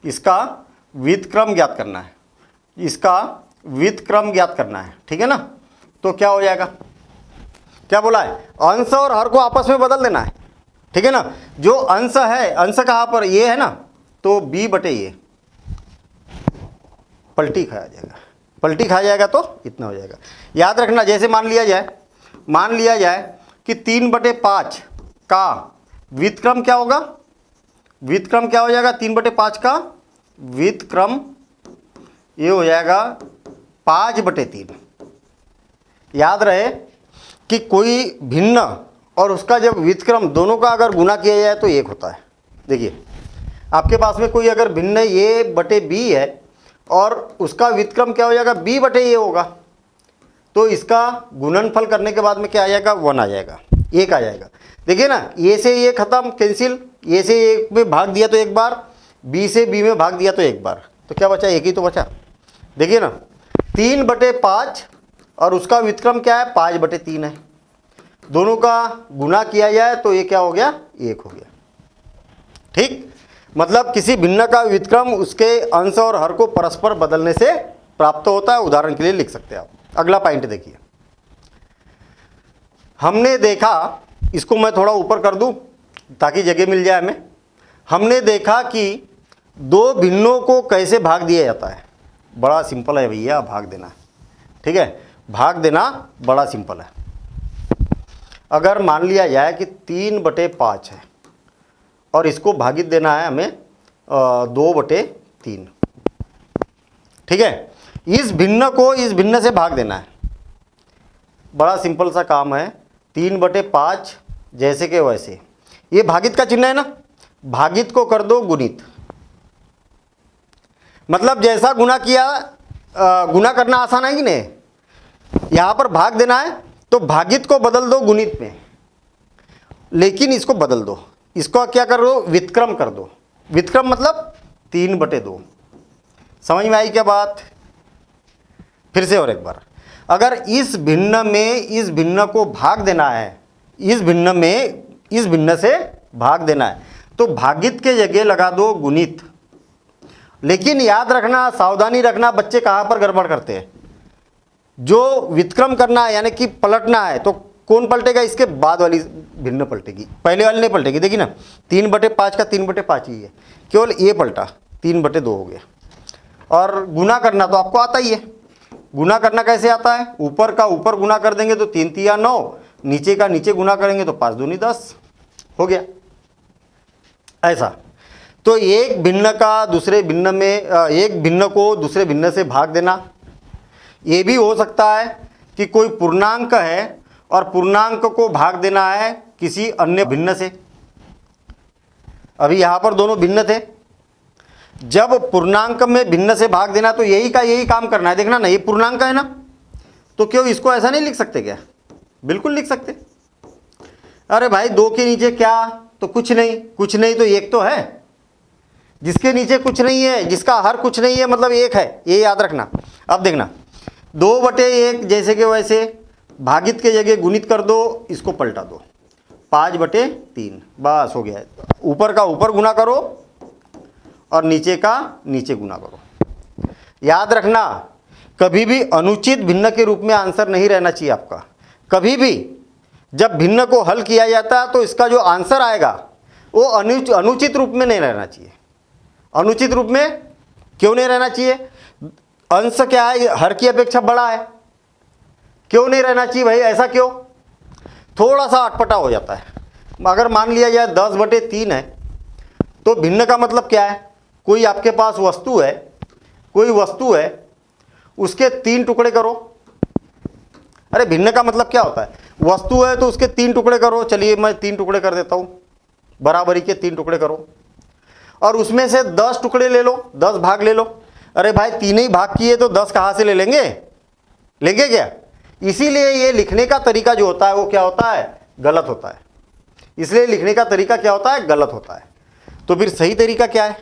इसका व्युत्क्रम ज्ञात करना है, इसका व्युत्क्रम ज्ञात करना है, ठीक है ना? तो क्या हो जाएगा, क्या बोला है, अंश और हर को आपस में बदल देना है, ठीक है ना? जो अंश है, अंश कहाँ पर, ये है ना, तो b बटे ये पलटी खाया जाएगा, पलटी खाया जाएगा तो इतना हो जाएगा। याद रखना, जैसे मान लिया जाए कि 3/5 का व्युत्क्रम क्या होगा, व्युत्क्रम क्या हो जाएगा, 3/5 का व्युत्क्रम ये हो जाएगा 5/3। याद रहे कि कोई भिन्न और उसका जब व्युत्क्रम दोनों का अगर गुना किया जाए तो एक होता है। देखिए आपके पास में कोई अगर भिन्न a बटे b है और उसका व्युत्क्रम क्या हो जाएगा, b बटे a होगा, तो इसका गुणनफल करने के बाद में क्या आ जाएगा, 1 आ जाएगा, 1 आ जाएगा। देखिए ना, a से a खत्म, कैंसिल, a से a में भाग दिया तो एक बार, b से b में भाग दिया तो एक बार, तो क्या बचा, एक ही तो बचा। देखिए ना 3/5 और उसका व्युत्क्रम क्या है, 5/3 है, दोनों का गुना किया जाए तो ये क्या हो गया, 1 हो गया। ठीक, मतलब किसी भिन्न का व्युत्क्रम उसके अंश और हर को परस्पर बदलने से प्राप्त होता है। उदाहरण के लिए लिख सकते हैं आप। अगला पॉइंट देखिए, हमने देखा, इसको मैं थोड़ा ऊपर कर दूं ताकि जगह मिल जाए हमें। हमने देखा कि दो भिन्नों को कैसे भाग दिया जाता है। बड़ा सिंपल है भैया, भाग देना, ठीक है, भाग देना बड़ा सिंपल है। अगर मान लिया जाए कि 3/5 है और इसको भागित देना है हमें 2/3, ठीक है, इस भिन्न को इस भिन्न से भाग देना है। बड़ा सिंपल सा काम है, 3/5 जैसे के वैसे, ये भागित का चिन्ह है ना, भागित को कर दो गुणित, मतलब जैसा गुना किया, गुना करना आसान है कि नहीं, यहां पर भाग देना है तो भागित को बदल दो गुणित में, लेकिन इसको बदल दो, इसको क्या कर दो, व्युत्क्रम कर दो। व्युत्क्रम मतलब 3/2। समझ में आई क्या बात? फिर से और एक बार, अगर इस भिन्न में इस भिन्न को भाग देना है, इस भिन्न में इस भिन्न से भाग देना है, तो भागित के जगह लगा दो गुणित। लेकिन याद रखना, सावधानी रखना, बच्चे कहाँ पर गड़बड़ करते हैं, जो व्युत्क्रम करना है यानी कि पलटना है तो कौन पलटेगा, इसके बाद वाली भिन्न पलटेगी, पहले वाली नहीं पलटेगी। देखिए ना 3/5 का 3/5 ही है, केवल ये पलटा, 3/2 हो गया। और गुना करना तो आपको आता ही है, गुना करना कैसे आता है, ऊपर का ऊपर गुना कर देंगे तो 3 तिया 9, नीचे का नीचे गुना करेंगे तो 5 दूनी 10 हो गया। ऐसा तो एक भिन्न का दूसरे भिन्न में, एक भिन्न को दूसरे भिन्न से भाग देना। ये भी हो सकता है कि कोई पूर्णांक है और पूर्णांक को भाग देना है किसी अन्य भिन्न से। अभी यहाँ पर दोनों भिन्न थे, जब पूर्णांक में भिन्न से भाग देना तो यही का यही काम करना है। देखना ना, ये पूर्णांक है ना, तो क्यों इसको ऐसा नहीं लिख सकते क्या, बिल्कुल लिख सकते। अरे भाई 2 के नीचे क्या, तो कुछ नहीं, कुछ नहीं तो एक तो है, जिसके नीचे कुछ नहीं है, जिसका हर कुछ नहीं है मतलब एक है, ये याद रखना। अब देखना 2/1 जैसे कि वैसे, भागित के जगह गुणित कर दो, इसको पलटा दो, 5/3 बस हो गया। ऊपर का ऊपर गुना करो और नीचे का नीचे गुना करो। याद रखना, कभी भी अनुचित भिन्न के रूप में आंसर नहीं रहना चाहिए आपका। कभी भी जब भिन्न को हल किया जाता है तो इसका जो आंसर आएगा वो अनुचित रूप में नहीं रहना चाहिए। अनुचित रूप में क्यों नहीं रहना चाहिए, अंश क्या है, हर की अपेक्षा बड़ा है, क्यों नहीं रहना चाहिए भाई, ऐसा क्यों? थोड़ा सा अटपटा हो जाता है। अगर मान लिया जाए 10/3 है तो भिन्न का मतलब क्या है? कोई आपके पास वस्तु है, कोई वस्तु है, उसके 3 टुकड़े करो। अरे भिन्न का मतलब क्या होता है? वस्तु है तो उसके 3 टुकड़े करो। चलिए मैं 3 टुकड़े कर देता हूँ, बराबरी के 3 टुकड़े करो और उसमें से 10 टुकड़े ले लो, 10 भाग ले लो। अरे भाई 3 ही भाग किए तो 10 कहाँ से ले लेंगे? लेंगे क्या? इसीलिए ये लिखने का तरीका जो होता है वो क्या होता है? गलत होता है। इसलिए लिखने का तरीका क्या होता है? गलत होता है। तो फिर सही तरीका क्या है?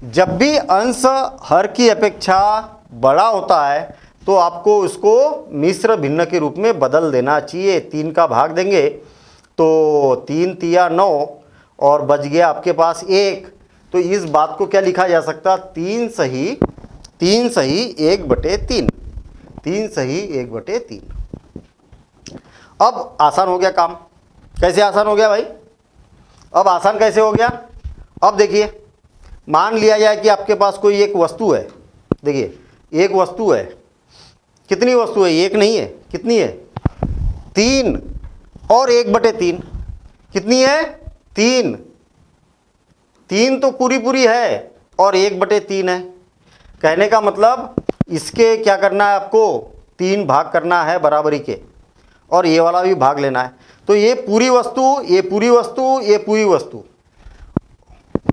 जब भी अंश हर की अपेक्षा बड़ा होता है तो आपको उसको मिश्र भिन्न के रूप में बदल देना चाहिए। 3 का भाग देंगे तो 3 तिया 9 और बच गया आपके पास 1। तो इस बात को क्या लिखा जा सकता? 3 सही 1/3। 3 सही 1/3। अब आसान हो गया काम। कैसे आसान हो गया भाई? अब आसान कैसे हो गया? अब देखिए, मान लिया जाए कि आपके पास कोई एक वस्तु है। देखिए एक वस्तु है, कितनी वस्तु है? एक नहीं है, कितनी है? 3 और 1/3 कितनी है? 3। 3 तो पूरी है और 1/3 है। कहने का मतलब इसके क्या करना है आपको? 3 भाग करना है बराबरी के और ये वाला भी भाग लेना है। तो ये पूरी वस्तु, ये पूरी वस्तु, ये पूरी वस्तु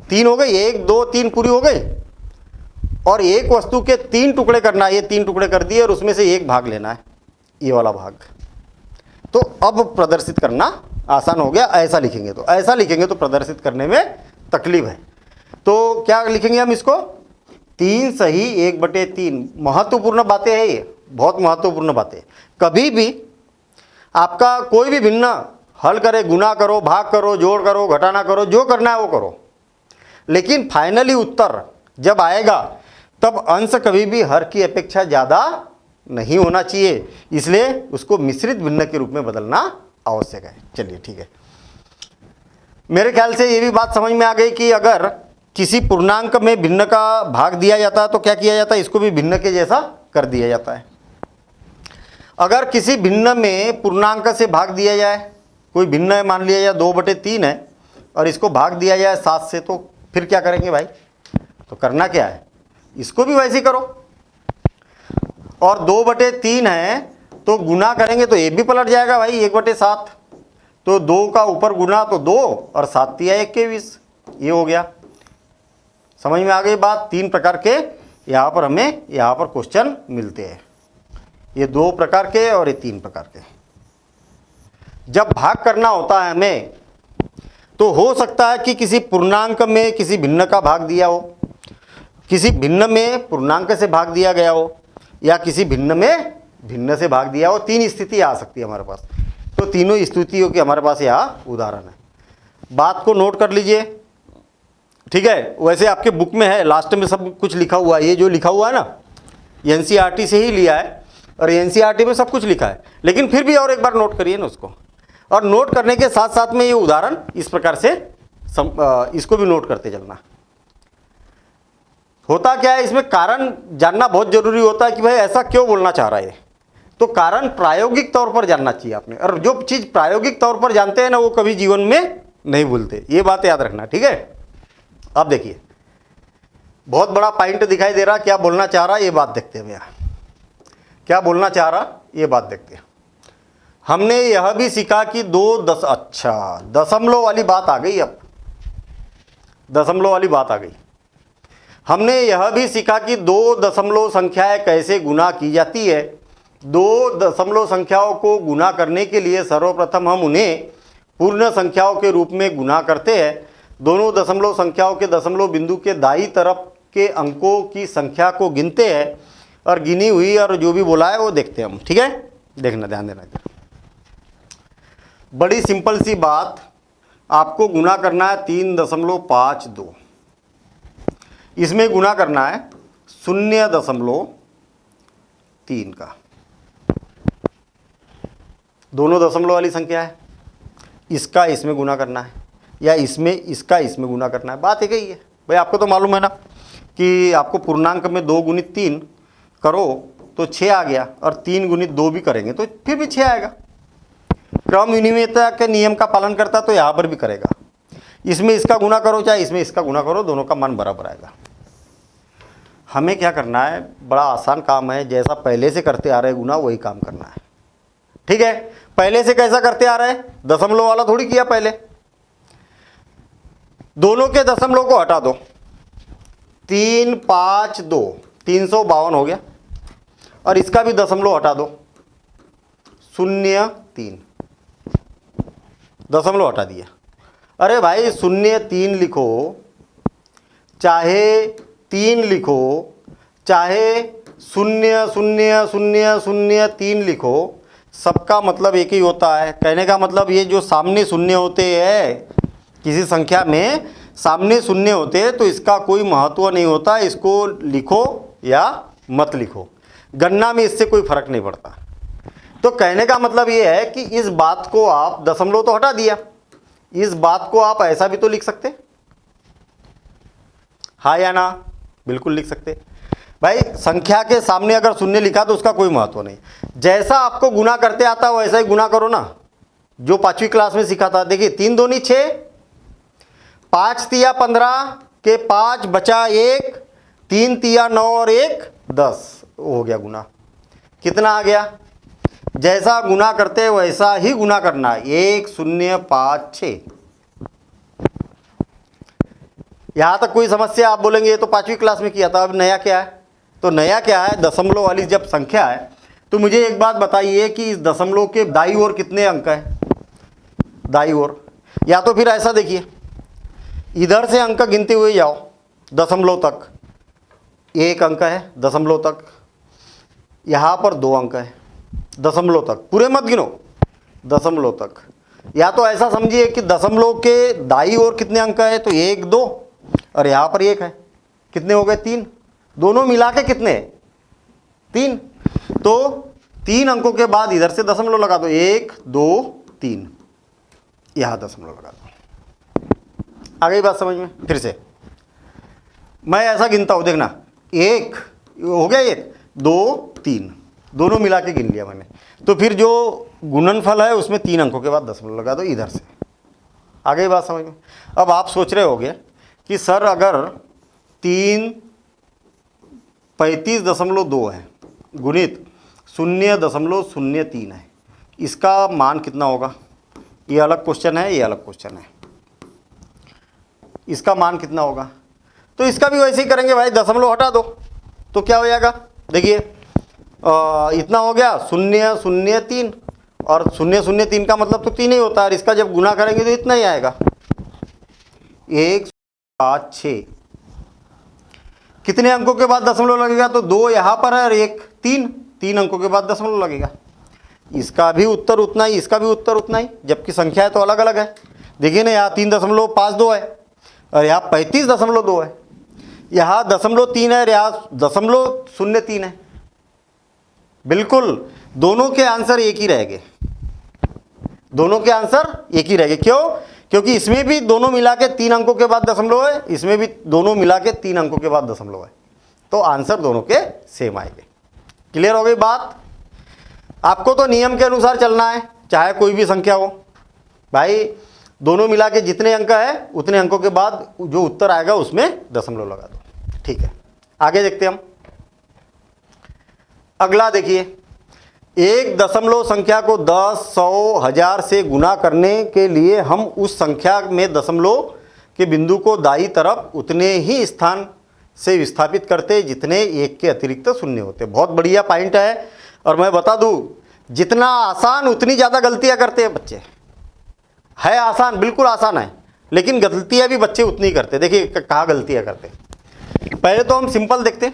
3 हो गई। 1 2 3 पूरी हो गई और एक वस्तु के 3 टुकड़े करना है। ये 3 टुकड़े कर दिए और उसमें से 1 भाग लेना है, ये वाला भाग। तो अब प्रदर्शित करना आसान हो गया। ऐसा लिखेंगे तो, ऐसा लिखेंगे तो प्रदर्शित करने में तकलीफ है। तो क्या लिखेंगे हम इसको? 3 सही 1/3। महत्वपूर्ण बातें हैं ये, बहुत महत्वपूर्ण बातें। कभी भी आपका कोई भी भिन्न हल करे, गुना करो, भाग करो, जोड़ करो, घटाना करो, जो करना है वो करो, लेकिन फाइनली उत्तर जब आएगा तब अंश कभी भी हर की अपेक्षा ज़्यादा नहीं होना चाहिए। इसलिए उसको मिश्रित भिन्न के रूप में बदलना आवश्यक है। चलिए ठीक है, मेरे ख्याल से ये भी बात समझ में आ गई कि अगर किसी पूर्णांक में भिन्न का भाग दिया जाता है तो क्या किया जाता है? इसको भी भिन्न के जैसा कर दिया जाता है। अगर किसी भिन्न में पूर्णांक से भाग दिया जाए, कोई भिन्न है, मान लिया जाए 2/3 है और इसको भाग दिया जाए 7 से, तो फिर क्या करेंगे भाई? तो करना क्या है? इसको भी वैसे ही करो। और 2/3 है तो गुना करेंगे तो ये भी पलट जाएगा भाई, 1/7। तो 2 का ऊपर गुना तो 2 और 7 तिया 21, ये हो गया। समझ में आ गई बात? 3 प्रकार के यहाँ पर हमें यहाँ पर क्वेश्चन मिलते हैं। ये 2 प्रकार के और ये 3 प्रकार के। जब भाग करना होता है हमें तो हो सकता है कि किसी पूर्णांक में किसी भिन्न का भाग दिया हो, किसी भिन्न में पूर्णांक से भाग दिया गया हो, या किसी भिन्न में भिन्न से भाग दिया हो। 3 स्थिति आ सकती है हमारे पास। तो तीनों स्थितियों के हमारे पास यहाँ उदाहरण है। बात को नोट कर लीजिए, ठीक है? वैसे आपके बुक में है, लास्ट में सब कुछ लिखा हुआ है। ये जो लिखा हुआ है ना, एनसीईआरटी से ही लिया है और एनसीईआरटी में सब कुछ लिखा है, लेकिन फिर भी और एक बार नोट करिए ना उसको। और नोट करने के साथ साथ में ये उदाहरण इस प्रकार से इसको भी नोट करते चलना। होता क्या है, इसमें कारण जानना बहुत जरूरी होता है कि भाई ऐसा क्यों बोलना चाह रहा है। तो कारण प्रायोगिक तौर पर जानना चाहिए आपने, और जो चीज़ प्रायोगिक तौर पर जानते हैं ना वो कभी जीवन में नहीं भूलते। ये बात याद रखना, ठीक है? अब देखिए, बहुत बड़ा पॉइंट दिखाई दे रहा, क्या बोलना चाह रहा है ये बात देखते हैं भैया। क्या बोलना चाह रहा ये बात देखते हैं। हमने यह भी सीखा कि अच्छा दशमलव वाली बात आ गई। अब दशमलव वाली बात आ गई। हमने यह भी सीखा कि 2 दशमलव संख्याएं कैसे गुना की जाती है। 2 दशमलव संख्याओं को गुना करने के लिए सर्वप्रथम हम उन्हें पूर्ण संख्याओं के रूप में गुना करते हैं। दोनों दशमलव संख्याओं के दशमलव बिंदु के दाईं तरफ के अंकों की संख्या को गिनते हैं और गिनी हुई और जो भी बोला है वो देखते हैं हम, ठीक है? देखना, ध्यान देना इधर। बड़ी सिंपल सी बात, आपको गुना करना है 3.52। इसमें गुना करना है 0.3 का। दोनों दशमलव वाली संख्या है, इसका इसमें गुना करना है या इसमें इसका इसमें गुना करना है। बात एक ही है भाई। आपको तो मालूम है ना कि आपको पूर्णांक में 2 × 3 करो तो 6 आ गया, और 3 गुणित 2 भी करेंगे तो फिर भी 6 आएगा। क्रम विनिमयता के नियम का पालन करता तो यहाँ पर भी करेगा। इसमें इसका गुना करो चाहे इसमें इसका गुना करो, दोनों का मान बराबर आएगा। हमें क्या करना है, बड़ा आसान काम है, जैसा पहले से करते आ रहे गुना वही काम करना है। ठीक है, पहले से कैसा करते आ रहे हैं, दशमलव वाला थोड़ी किया पहले। दोनों के दशमलव को हटा दो, 3 5 2 352 हो गया, और इसका भी दशमलव हटा दो, 0 3 दशमलव हटा दिया। अरे भाई 0 3 लिखो, चाहे 3 लिखो, चाहे 0 0 0 0 3 लिखो, सबका मतलब एक ही होता है। कहने का मतलब ये जो सामने शून्य होते हैं, किसी संख्या में सामने शून्य होते हैं तो इसका कोई महत्व नहीं होता, इसको लिखो या मत लिखो, गणना में इससे कोई फर्क नहीं पड़ता। तो कहने का मतलब ये है कि इस बात को आप दशमलव तो हटा दिया, इस बात को आप ऐसा भी तो लिख सकते, हाँ या ना, बिल्कुल लिख सकते। भाई संख्या के सामने अगर शून्य लिखा तो उसका कोई महत्व नहीं, जैसा आपको गुना करते आता है वैसा ही गुना करो ना, जो 5वीं क्लास में सीखा था। देखिए 3 दूनी 6, 5 तिया 15 के 5 बचा 1, 3 तिया 9 और 1 10 हो गया गुना। कितना आ गया, जैसा गुना करते वैसा ही गुना करना, 1 0 5 6। यहां तक कोई समस्या? आप बोलेंगे ये तो 5वीं क्लास में किया था, अब नया क्या है? तो नया क्या है, दशमलव वाली जब संख्या है तो मुझे एक बात बताइए कि इस दशमलव के दाईं ओर कितने अंक है, दाईं ओर। या तो फिर ऐसा देखिए, इधर से अंक गिनते हुए जाओ दशमलव तक, 1 अंक है दशमलव तक, यहाँ पर 2 अंक है दशमलव तक, पूरे मत गिनो, दशमलव तक। या तो ऐसा समझिए कि दशमलव के दाईं ओर कितने अंक है, तो 1 2 और यहाँ पर 1 है, कितने हो गए 3, दोनों मिला के कितने 3। तो 3 अंकों के बाद इधर से दशमलव लगा दो, 1 2 3, यहाँ दशमलव लगा दो। आ गई बात समझ में? फिर से मैं ऐसा गिनता हूँ, देखना, 1 हो गया, 1 2 3, दोनों मिला के गिन लिया मैंने। तो फिर जो गुणनफल है उसमें 3 अंकों के बाद दशमलव लगा दो इधर से। आ गई बात समझ में? अब आप सोच रहे होंगे कि सर अगर 3 35.2 है गुणित 0.03 है, इसका मान कितना होगा? ये अलग क्वेश्चन है, ये अलग क्वेश्चन है, इसका मान कितना होगा? तो इसका भी वैसे ही करेंगे भाई, दशमलव हटा दो तो क्या हो जाएगा, देखिए इतना हो गया 0.03, और 0.03 का मतलब तो 3 ही होता है, और इसका जब गुना करेंगे तो इतना ही आएगा, 1 5 6। कितने अंकों के बाद दशमलव लगेगा? तो 2 यहाँ पर है और 1 3 अंकों के बाद दशमलव लगेगा। इसका भी उत्तर उतना ही, इसका भी उत्तर उतना ही, जबकि संख्या है तो अलग अलग है। देखिए ना, यहाँ 3.52 है और यहाँ 35.2 है, यहाँ 0.3 है और यहाँ 0.03 है। बिल्कुल दोनों के आंसर एक ही रहेंगे, दोनों के आंसर एक ही रहेंगे। क्यों? क्योंकि इसमें भी दोनों मिला के 3 अंकों के बाद दशमलव है, इसमें भी दोनों मिला के 3 अंकों के बाद दशमलव है, तो आंसर दोनों के सेम आएंगे। क्लियर हो गई बात? आपको तो नियम के अनुसार चलना है, चाहे कोई भी संख्या हो भाई, दोनों मिला के जितने अंक है उतने अंकों के बाद जो उत्तर आएगा उसमें दशमलव लगा दो। ठीक है, आगे देखते हैं हम। अगला देखिए, एक दशमलव संख्या को 10 100 1000 से गुना करने के लिए हम उस संख्या में दशमलव के बिंदु को दाईं तरफ उतने ही स्थान से विस्थापित करते जितने 1 के अतिरिक्त शून्य होते। बहुत बढ़िया पॉइंट है, और मैं बता दूं, जितना आसान उतनी ज़्यादा गलतियां करते हैं बच्चे। है आसान, बिल्कुल आसान है, लेकिन गलतियां भी बच्चे उतनी ही करते। देखिए कहाँ गलतियां करते। पहले तो हम सिंपल देखते,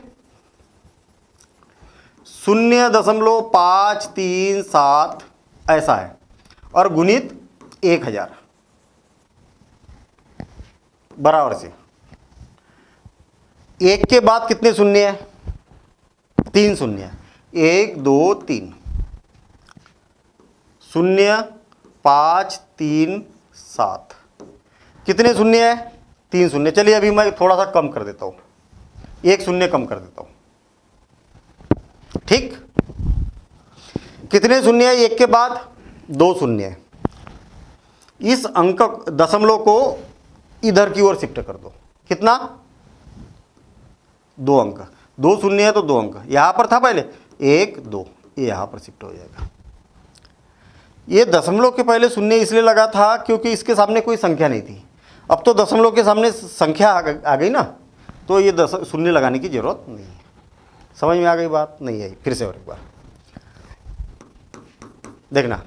0.537 ऐसा है और गुणित 1000 बराबर से 1 के बाद कितने शून्य है? 3 शून्य है, 1 2 3, 0 5 3 7, कितने शून्य है? 3 शून्य। चलिए अभी मैं थोड़ा सा कम कर देता हूं, 1 शून्य कम कर देता हूं। ठीक। कितने शून्य है एक के बाद? 2 शून्य है। इस अंक दशमलव को इधर की ओर शिफ्ट कर दो। कितना? 2 अंक। 2 शून्य है तो 2 अंक यहां पर था पहले, 1 2, ये यहां पर शिफ्ट हो जाएगा। ये दशमलव के पहले शून्य इसलिए लगा था क्योंकि इसके सामने कोई संख्या नहीं थी। अब तो दशमलव के सामने संख्या आ गई ना, तो ये शून्य लगाने की जरूरत नहीं है। समझ में आ गई बात? नहीं आई? फिर से और एक बार देखना।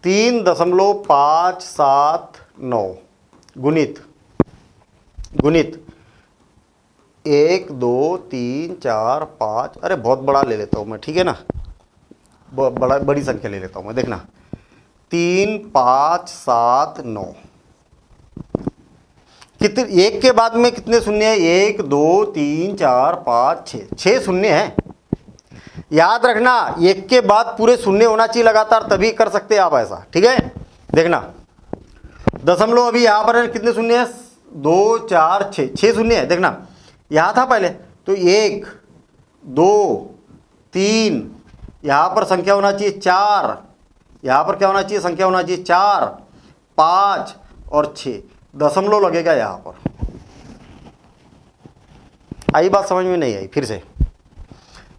3.579 गुणित 1 2 3 4 5, अरे बहुत बड़ा ले लेता हूँ मैं, ठीक है ना, बड़ी संख्या ले लेता हूँ मैं। देखना 3 5 7 9, कितने एक के बाद में कितने शून्य है? 1 2 3 4 5 6 शून्य है। याद रखना, एक के बाद पूरे शून्य होना चाहिए लगातार, तभी कर सकते हैं आप ऐसा, ठीक है। देखना दशमलव अभी यहां पर है, कितने शून्य है? 2 4 6 शून्य है। देखना यहां था पहले, तो 1 2 3, यहां पर संख्या होना चाहिए 4, यहां पर क्या होना चाहिए? संख्या होना चाहिए 4 5 और 6, दशमलव लगेगा यहां पर। आई बात समझ में? नहीं आई? फिर से,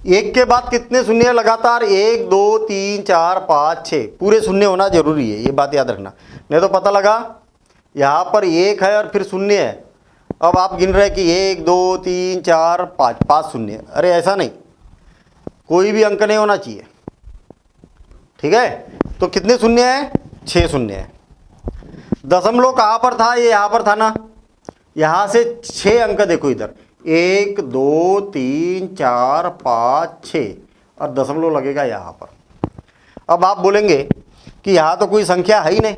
एक के बाद कितने शून्य है लगातार? 1 2 3 4 5 6, पूरे शून्य होना जरूरी है, ये बात याद रखना। नहीं तो पता लगा यहां पर 1 है और फिर शून्य है, अब आप गिन रहे कि 1 2 3 4 5 शून्य। अरे ऐसा नहीं, कोई भी अंक नहीं होना चाहिए, ठीक है। तो कितने शून्य है? 6 शून्य है। दशमलव कहां पर था? ये यहां पर था ना, यहां से 6 अंक देखो इधर, 1 2 3 4 5 6, और दशमलव लगेगा यहां पर। अब आप बोलेंगे कि यहां तो कोई संख्या है ही नहीं,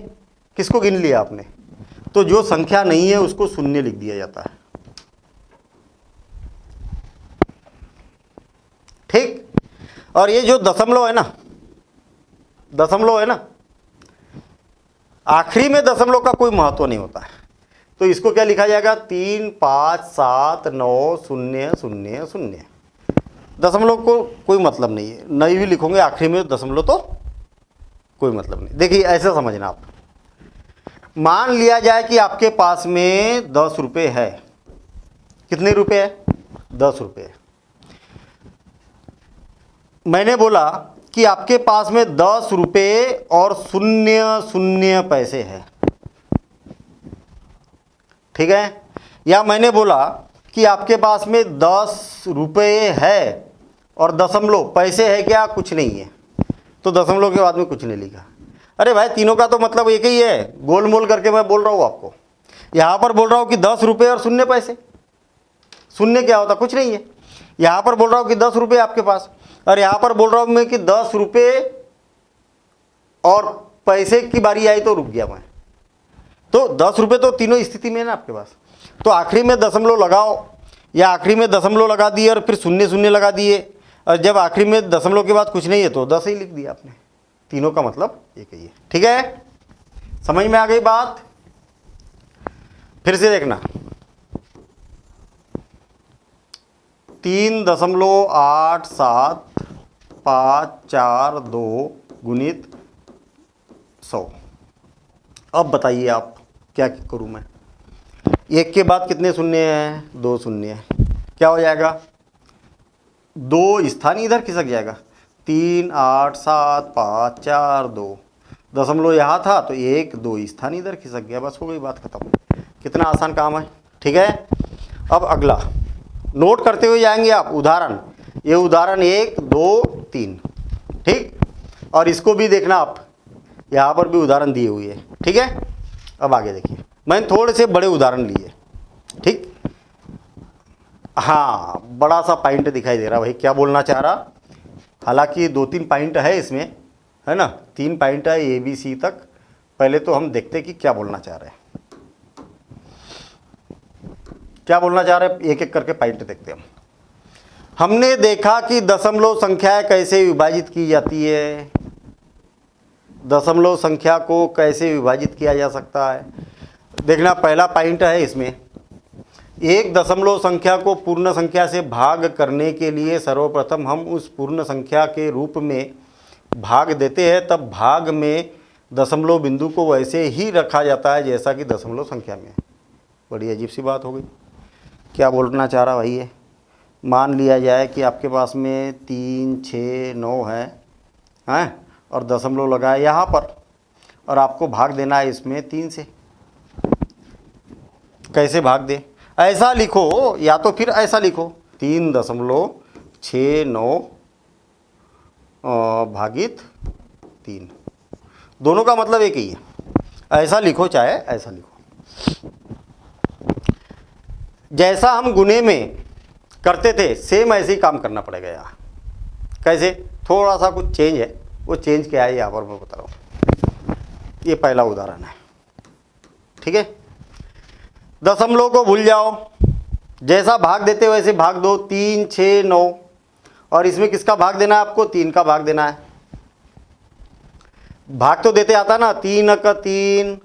किसको गिन लिया आपने? तो जो संख्या नहीं है उसको शून्य लिख दिया जाता है, ठीक। और ये जो दशमलव है ना, आखिरी में दशमलव का कोई महत्व नहीं होता है, तो इसको क्या लिखा जाएगा? 3 5 7 9 0 0 0। दशमलव को कोई मतलब नहीं है, नहीं भी लिखोगे आखिरी में दशमलव तो कोई मतलब नहीं। देखिए ऐसे समझना आप, मान लिया जाए कि आपके पास में 10 रुपये है। कितने रुपये है? 10 रुपये। मैंने बोला कि आपके पास में 10 रुपये और 0 पैसे है, ठीक है। या मैंने बोला कि आपके पास में 10 रुपये है और दशमलव, पैसे है क्या? कुछ नहीं है, तो दशमलव के बाद में कुछ नहीं लिखा। अरे भाई तीनों का तो मतलब एक ही है, गोल मोल करके मैं बोल रहा हूँ आपको। यहाँ पर बोल रहा हूँ कि 10 रुपये और 0 पैसे। शून्य क्या होता? कुछ नहीं है। यहाँ पर बोल रहा हूँ कि 10 रुपये आपके पास, और यहाँ पर बोल रहा हूँ मैं कि 10 रुपये और पैसे की बारी आई तो रुक गया मैं। तो 10 रुपये तो तीनों स्थिति में है ना आपके पास, तो आखिरी में दशमलव लगाओ, या आखिरी में दशमलव लगा दिए और फिर 0 लगा दिए, और जब आखिरी में दशमलव के बाद कुछ नहीं है तो 10 ही लिख दिया आपने। तीनों का मतलब एक ही है, ठीक है। समझ में आ गई बात? फिर से देखना, 3.87542 गुणित 100। अब बताइए आप क्या करूं मैं? एक के बाद कितने शून्य हैं? 2 शून्य है। क्या हो जाएगा? 2 स्थान इधर खिसक जाएगा, 3 8 7 5 4 2, दशमलव यहाँ था तो 1 2 स्थान इधर खिसक गया, बस हो गई बात खत्म। कितना आसान काम है, ठीक है। अब अगला नोट करते हुए जाएंगे आप उदाहरण, ये उदाहरण 1 2 3, ठीक। और इसको भी देखना आप, यहाँ पर भी उदाहरण दिए हुए हैं, ठीक है। अब आगे देखिए, मैंने थोड़े से बड़े उदाहरण लिए, ठीक। हाँ, बड़ा सा पॉइंट दिखाई दे रहा भाई, क्या बोलना चाह रहा। हालांकि 2-3 पॉइंट है इसमें, है ना, 3 पॉइंट है ABC तक। पहले तो हम देखते हैं कि क्या बोलना चाह रहे हैं, क्या बोलना चाह रहे हैं, एक एक करके पॉइंट देखते हैं हम। हमने देखा कि दशमलव संख्याएं कैसे विभाजित की जाती है, दशमलव संख्या को कैसे विभाजित किया जा सकता है। देखना पहला पॉइंट है इसमें, एक दशमलव संख्या को पूर्ण संख्या से भाग करने के लिए सर्वप्रथम हम उस पूर्ण संख्या के रूप में भाग देते हैं, तब भाग में दशमलव बिंदु को वैसे ही रखा जाता है जैसा कि दशमलव संख्या में है। बड़ी अजीब सी बात हो गई। क्या बोलना चाह रहा भाई है? मान लिया जाए कि आपके पास में 3, 6, 9 है और दशमलव लगा है यहाँ पर, और आपको भाग देना है इसमें 3 से। कैसे भाग दे? ऐसा लिखो या तो फिर ऐसा लिखो 3.69 भागित 3, दोनों का मतलब एक ही है। ऐसा लिखो चाहे ऐसा लिखो। जैसा हम गुने में करते थे सेम ऐसे ही काम करना पड़ेगा यहाँ। कैसे? थोड़ा सा कुछ चेंज है, वो चेंज क्या है यहाँ पर मैं बता रहा हूँ। ये पहला उदाहरण है, ठीक है। दशमलव को भूल जाओ, जैसा भाग देते हो वैसे भाग दो। 3, 6, 9, और इसमें किसका भाग देना है आपको? 3 का भाग देना है। भाग तो देते आता ना, 3 का 3,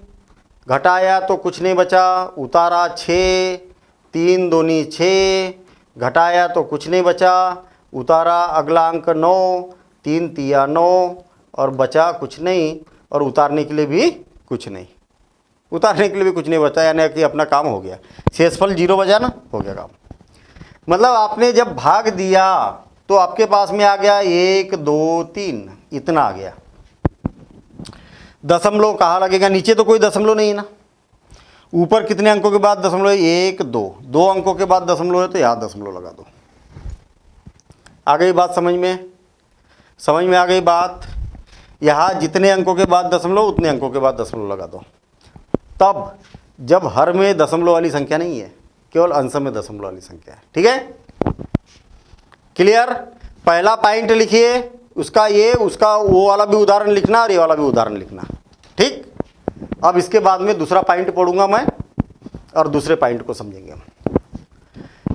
घटाया तो कुछ नहीं बचा, उतारा 6, 3 दूनी 6, घटाया तो कुछ नहीं बचा, उतारा अगला अंक 9, 3 तिया 9, और बचा कुछ नहीं, और उतारने के लिए भी कुछ नहीं, उतारने के लिए भी कुछ नहीं बचा, यानी कि अपना काम हो गया। शेषफल 0 बचा ना, हो गया काम। मतलब आपने जब भाग दिया तो आपके पास में आ गया 1, 2, 3, इतना आ गया। दशमलव कहाँ लगेगा? नीचे तो कोई दशमलव नहीं है ना। ऊपर कितने अंकों के बाद दशमलव है? 1, 2, 2 अंकों के बाद दशमलव है, तो यहाँ दशमलव लगा दो। आ गई बात समझ में? समझ में आ गई बात? यहाँ जितने अंकों के बाद दशमलव, उतने अंकों के बाद दशमलव लगा दो। तब जब हर में दशमलव वाली संख्या नहीं है, केवल अंश में दशमलव वाली संख्या है। ठीक है, क्लियर? पहला पॉइंट लिखिए, उसका ये, उसका वो वाला भी उदाहरण लिखना और ये वाला भी उदाहरण लिखना। ठीक, अब इसके बाद में दूसरा पॉइंट पढ़ूंगा मैं और दूसरे पॉइंट को समझेंगे हम।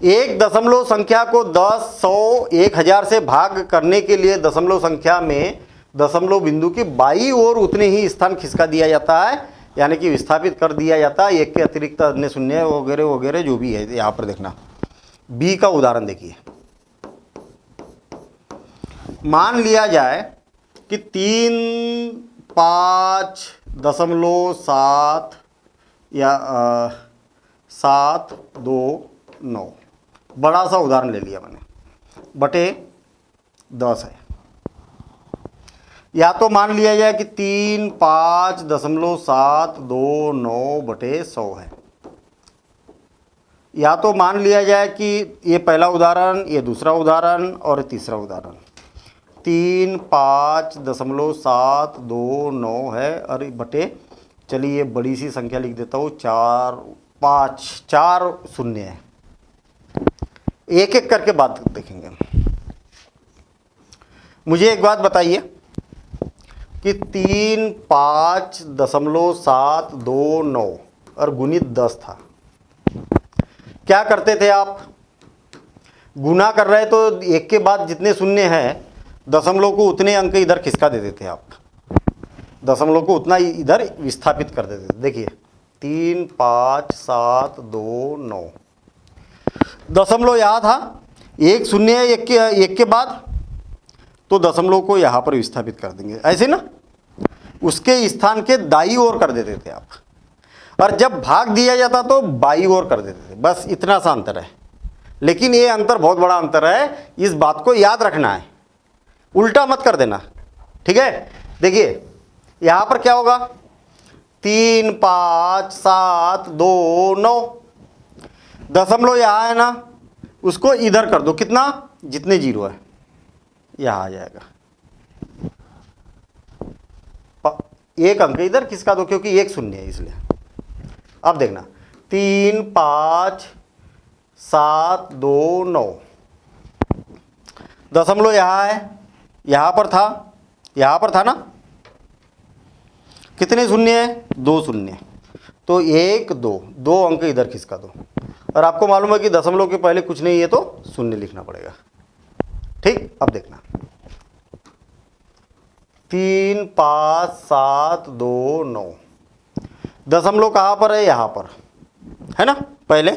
एक दशमलव संख्या को 10, 100, 1000 से भाग करने के लिए दशमलव संख्या में दशमलव बिंदु की बाईं ओर उतने ही स्थान खिसका दिया जाता है, यानी कि विस्थापित कर दिया जाता है। एक के अतिरिक्त अन्य शून्य वगैरह वगैरह जो भी है। यहाँ पर देखना, बी का उदाहरण देखिए। मान लिया जाए कि 3.5.7 या 729, बड़ा सा उदाहरण ले लिया मैंने, बटे 10 है। या तो मान लिया जाए कि 3.5.729 बटे 100 है। या तो मान लिया जाए कि ये पहला उदाहरण, ये दूसरा उदाहरण और तीसरा उदाहरण 3.5.729 है, और बटे, चलिए बड़ी सी संख्या लिख देता हूँ, 4 शून्य है। एक एक करके बात देखेंगे। मुझे एक बात बताइए कि 3.5.729 और गुणित 10 था। क्या करते थे आप? गुना कर रहे तो एक के बाद जितने शून्य हैं दशमलव को उतने अंक इधर खिसका देते थे आप, दशमलव को उतना इधर विस्थापित कर देते थे। देखिए 3.5.729, दशमलव यहाँ था, एक शून्य है एक के बाद, तो दशमलव को यहाँ पर विस्थापित कर देंगे ऐसे ना, उसके स्थान के दाईं ओर कर देते थे आप। और जब भाग दिया जाता तो बाईं ओर कर देते थे। बस इतना सा अंतर है, लेकिन ये अंतर बहुत बड़ा अंतर है, इस बात को याद रखना है, उल्टा मत कर देना। ठीक है, देखिए यहाँ पर क्या होगा, 3.5.729, दशमलव यहाँ है ना, उसको इधर कर दो, कितना, जितने जीरो है यहाँ आ जाएगा। एक अंक इधर किसका दो, क्योंकि एक शून्य है इसलिए। अब देखना 3.5.729, दशमलव यहाँ है, यहाँ पर था ना, कितने शून्य है, 2 शून्य, तो 1 2 अंक इधर खिसका दो। और आपको मालूम है कि दशमलव के पहले कुछ नहीं है तो शून्य लिखना पड़ेगा। ठीक, अब देखना 3.5.729, दशमलव कहाँ पर है, यहाँ पर है ना पहले,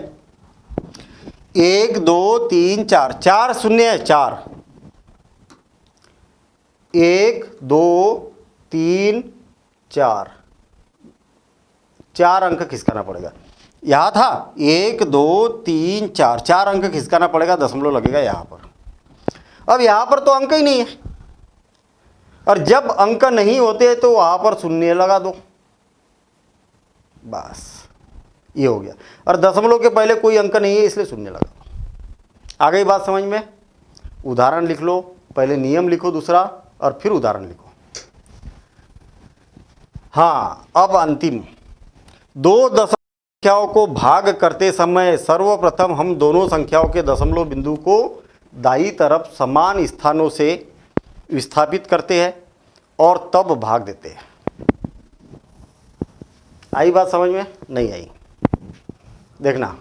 1 2 3 4, 4 शून्य है, 4, 1 2 3 4, 4 अंक खिसकाना पड़ेगा। यहाँ था 1 2 3 4, 4 अंक खिसकाना पड़ेगा, दशमलव लगेगा यहाँ पर। अब यहाँ पर तो अंक ही नहीं है, और जब अंक नहीं होते तो वहाँ पर शून्य लगा दो, बस ये हो गया। और दशमलव के पहले कोई अंक नहीं है इसलिए शून्य लगा दो। आ गई बात समझ में? उदाहरण लिख लो, पहले नियम लिखो दूसरा और फिर उदाहरण लिखो। हाँ, अब अंतिम, दो दशमलव संख्याओं को भाग करते समय सर्वप्रथम हम दोनों संख्याओं के दशमलव बिंदु को दाईं तरफ समान स्थानों से विस्थापित करते हैं और तब भाग देते हैं। आई बात समझ में? नहीं आई? देखना,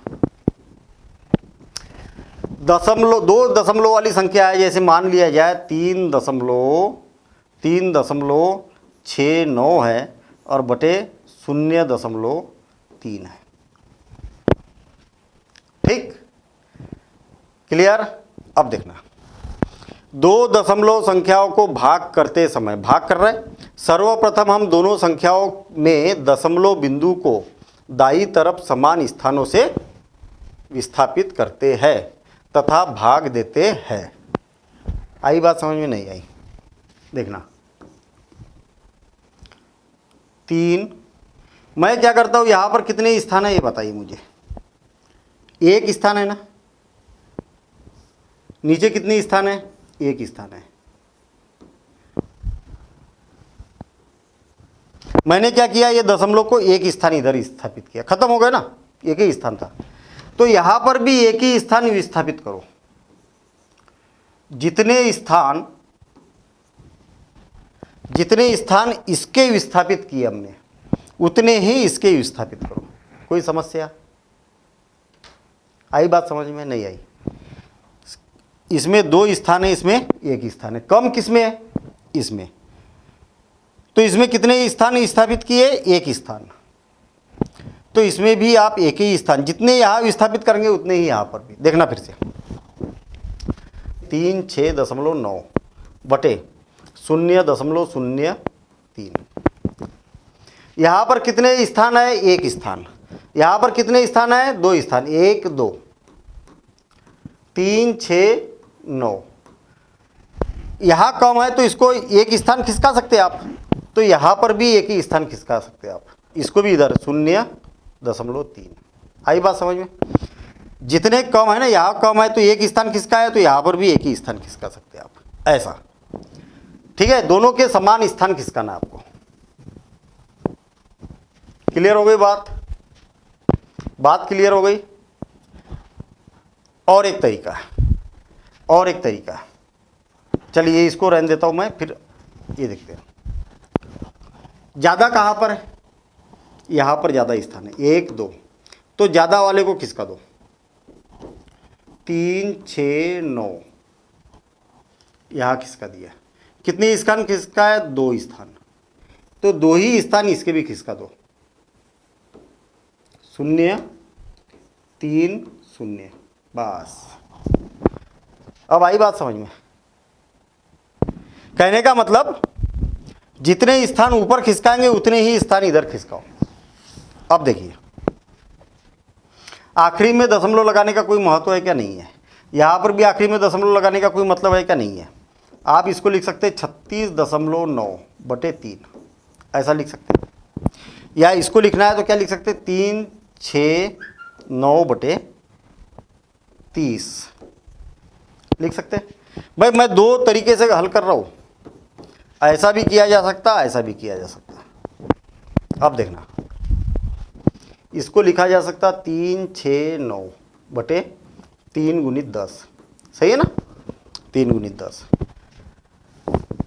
दशमलव, दो दशमलव वाली संख्या है, जैसे मान लिया जाए 3.69 है और बटे 0.3 है। ठीक, क्लियर? अब देखना, दो दशमलव संख्याओं को भाग करते समय, भाग कर रहे हैं, सर्वप्रथम हम दोनों संख्याओं में दशमलव बिंदु को दाईं तरफ समान स्थानों से विस्थापित करते हैं तथा भाग देते हैं। आई बात समझ में? नहीं आई? देखना, 3, मैं क्या करता हूं, यहां पर कितने स्थान है ये बताइए मुझे। एक स्थान है ना, नीचे कितने स्थान है? एक स्थान है। मैंने क्या किया, ये दशमलव को एक स्थान इधर स्थापित किया, खत्म हो गया ना, एक ही स्थान था। तो यहां पर भी एक ही स्थान विस्थापित करो। जितने स्थान इसके विस्थापित किए हमने, उतने ही इसके विस्थापित करो। कोई समस्या? आई बात समझ में? नहीं आई? इसमें 2 स्थान है, इसमें एक स्थान है। कम किसमें है? इसमें। तो इसमें कितने स्थान स्थापित किए? एक स्थान। तो इसमें भी आप एक ही स्थान, जितने यहाँ विस्थापित करेंगे उतने ही यहाँ पर भी। देखना फिर से, 36.9 बटे 0.03। यहाँ पर कितने स्थान है? एक स्थान। यहाँ पर कितने स्थान है? 2 स्थान, 1 2, 3 6 9। यहाँ कम है तो इसको एक स्थान खिसका सकते हैं आप, तो यहाँ पर भी एक ही स्थान खिसका सकते हैं आप, इसको भी इधर 0.3। आई बात समझ में? जितने कम है ना, यहाँ कम है तो एक स्थान खिसका है, तो यहाँ पर भी एक ही स्थान खिसका सकते हैं आप, ऐसा। ठीक है, दोनों के समान स्थान खिसकाना आपको। क्लियर हो गई बात? बात क्लियर हो गई? और एक तरीका, चलिए इसको रहने देता हूं मैं, फिर ये देखते हैं। ज़्यादा कहाँ पर है? यहाँ पर ज़्यादा स्थान है, 1 2, तो ज़्यादा वाले को खिसका दो। 3 6 9 यहाँ खिसका दिया। कितने स्थान खिसका है? 2 स्थान, तो 2 ही स्थान इसके भी खिसका दो। 0 3 0, बस। अब आई बात समझ में? कहने का मतलब, जितने स्थान ऊपर खिसकाएंगे उतने ही स्थान इधर खिसकाओ। अब देखिए, आखिरी में दशमलव लगाने का कोई महत्व है क्या? नहीं है। यहाँ पर भी आखिरी में दशमलव लगाने का कोई मतलब है क्या? नहीं है। आप इसको लिख सकते हैं 36.9 बटे 3, ऐसा लिख सकते हैं। या इसको लिखना है तो क्या लिख सकते हैं? 3 6 9 बटे 30 लिख सकते हैं। भाई मैं 2 तरीके से हल कर रहा हूँ, ऐसा भी किया जा सकता, ऐसा भी किया जा सकता। अब देखना, इसको लिखा जा सकता 3 6 9 बटे 3 गुणित 10, सही है ना? 3 गुणित 10,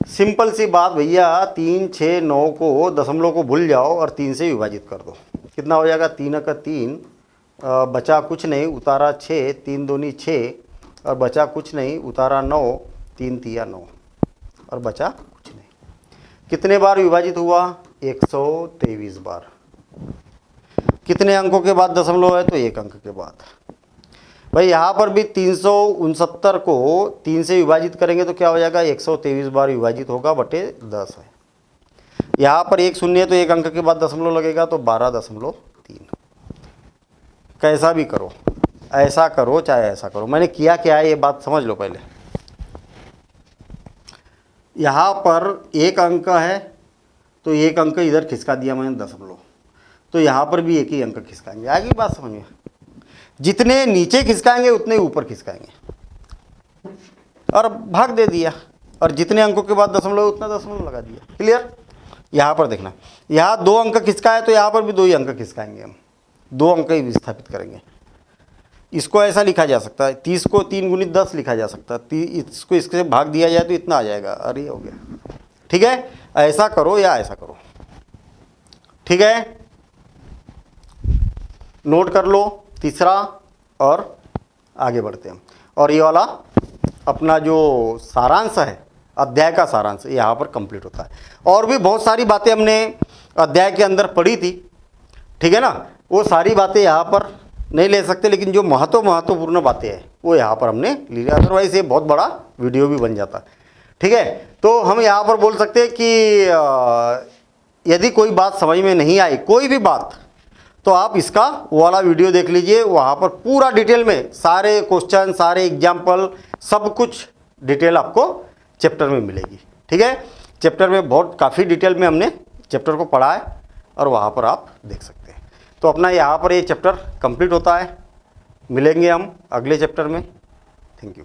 सिंपल सी बात भैया। 3 6 9 को, दशमलव को भूल जाओ और 3 से विभाजित कर दो। कितना हो जाएगा? 3 का 3, बचा कुछ नहीं, उतारा 6, 3 दूनी 6, और बचा कुछ नहीं, उतारा 9, 3 तिया 9, और बचा कुछ नहीं। कितने बार विभाजित हुआ? 123 बार। कितने अंकों के बाद दशमलव है? तो 1 अंक के बाद। भाई यहाँ पर भी 369 को 3 से विभाजित करेंगे तो क्या हो जाएगा, 123 बार विभाजित होगा बटे 10 है। यहाँ पर एक शून्य है तो एक अंक के बाद दशमलव लगेगा तो 12.3। कैसा भी करो, ऐसा करो चाहे ऐसा करो, मैंने किया क्या है ये बात समझ लो पहले। यहाँ पर एक अंक है तो एक अंक इधर खिसका दिया मैंने दशमलव, तो यहाँ पर भी एक ही अंक खिसकाएंगे। आगे बात समझ में, जितने नीचे खिसकाएंगे उतने ऊपर खिसकाएंगे और भाग दे दिया, और जितने अंकों के बाद दशमलव उतना दशमलव लगा दिया। क्लियर। यहाँ पर देखना, यहाँ 2 अंक खिसकाए तो यहाँ पर भी 2 ही अंक खिसकाएंगे हम, 2 अंक ही विस्थापित करेंगे। इसको ऐसा लिखा जा सकता है, 30 को 3 गुणित 10 लिखा जा सकता है, इसको इसके भाग दिया जाए तो इतना आ जाएगा। अरे हो गया। ठीक है, ऐसा करो या ऐसा करो। ठीक है, नोट कर लो तीसरा और आगे बढ़ते हैं। और ये वाला अपना जो सारांश है, अध्याय का सारांश यहाँ पर कंप्लीट होता है। और भी बहुत सारी बातें हमने अध्याय के अंदर पढ़ी थी, ठीक है ना, वो सारी बातें यहाँ पर नहीं ले सकते, लेकिन जो महत्वपूर्ण बातें हैं वो यहाँ पर हमने ली, अदरवाइज ये बहुत बड़ा वीडियो भी बन जाता। ठीक है, तो हम यहाँ पर बोल सकते हैं कि यदि कोई बात समझ में नहीं आई, कोई भी बात, तो आप इसका वो वाला वीडियो देख लीजिए, वहाँ पर पूरा डिटेल में सारे क्वेश्चन, सारे एग्जाम्पल, सब कुछ डिटेल आपको चैप्टर में मिलेगी। ठीक है, चैप्टर में बहुत काफ़ी डिटेल में हमने चैप्टर को पढ़ा है और वहाँ पर आप देख सकते हैं। तो अपना यहाँ पर ये चैप्टर कंप्लीट होता है। मिलेंगे हम अगले चैप्टर में। Thank you.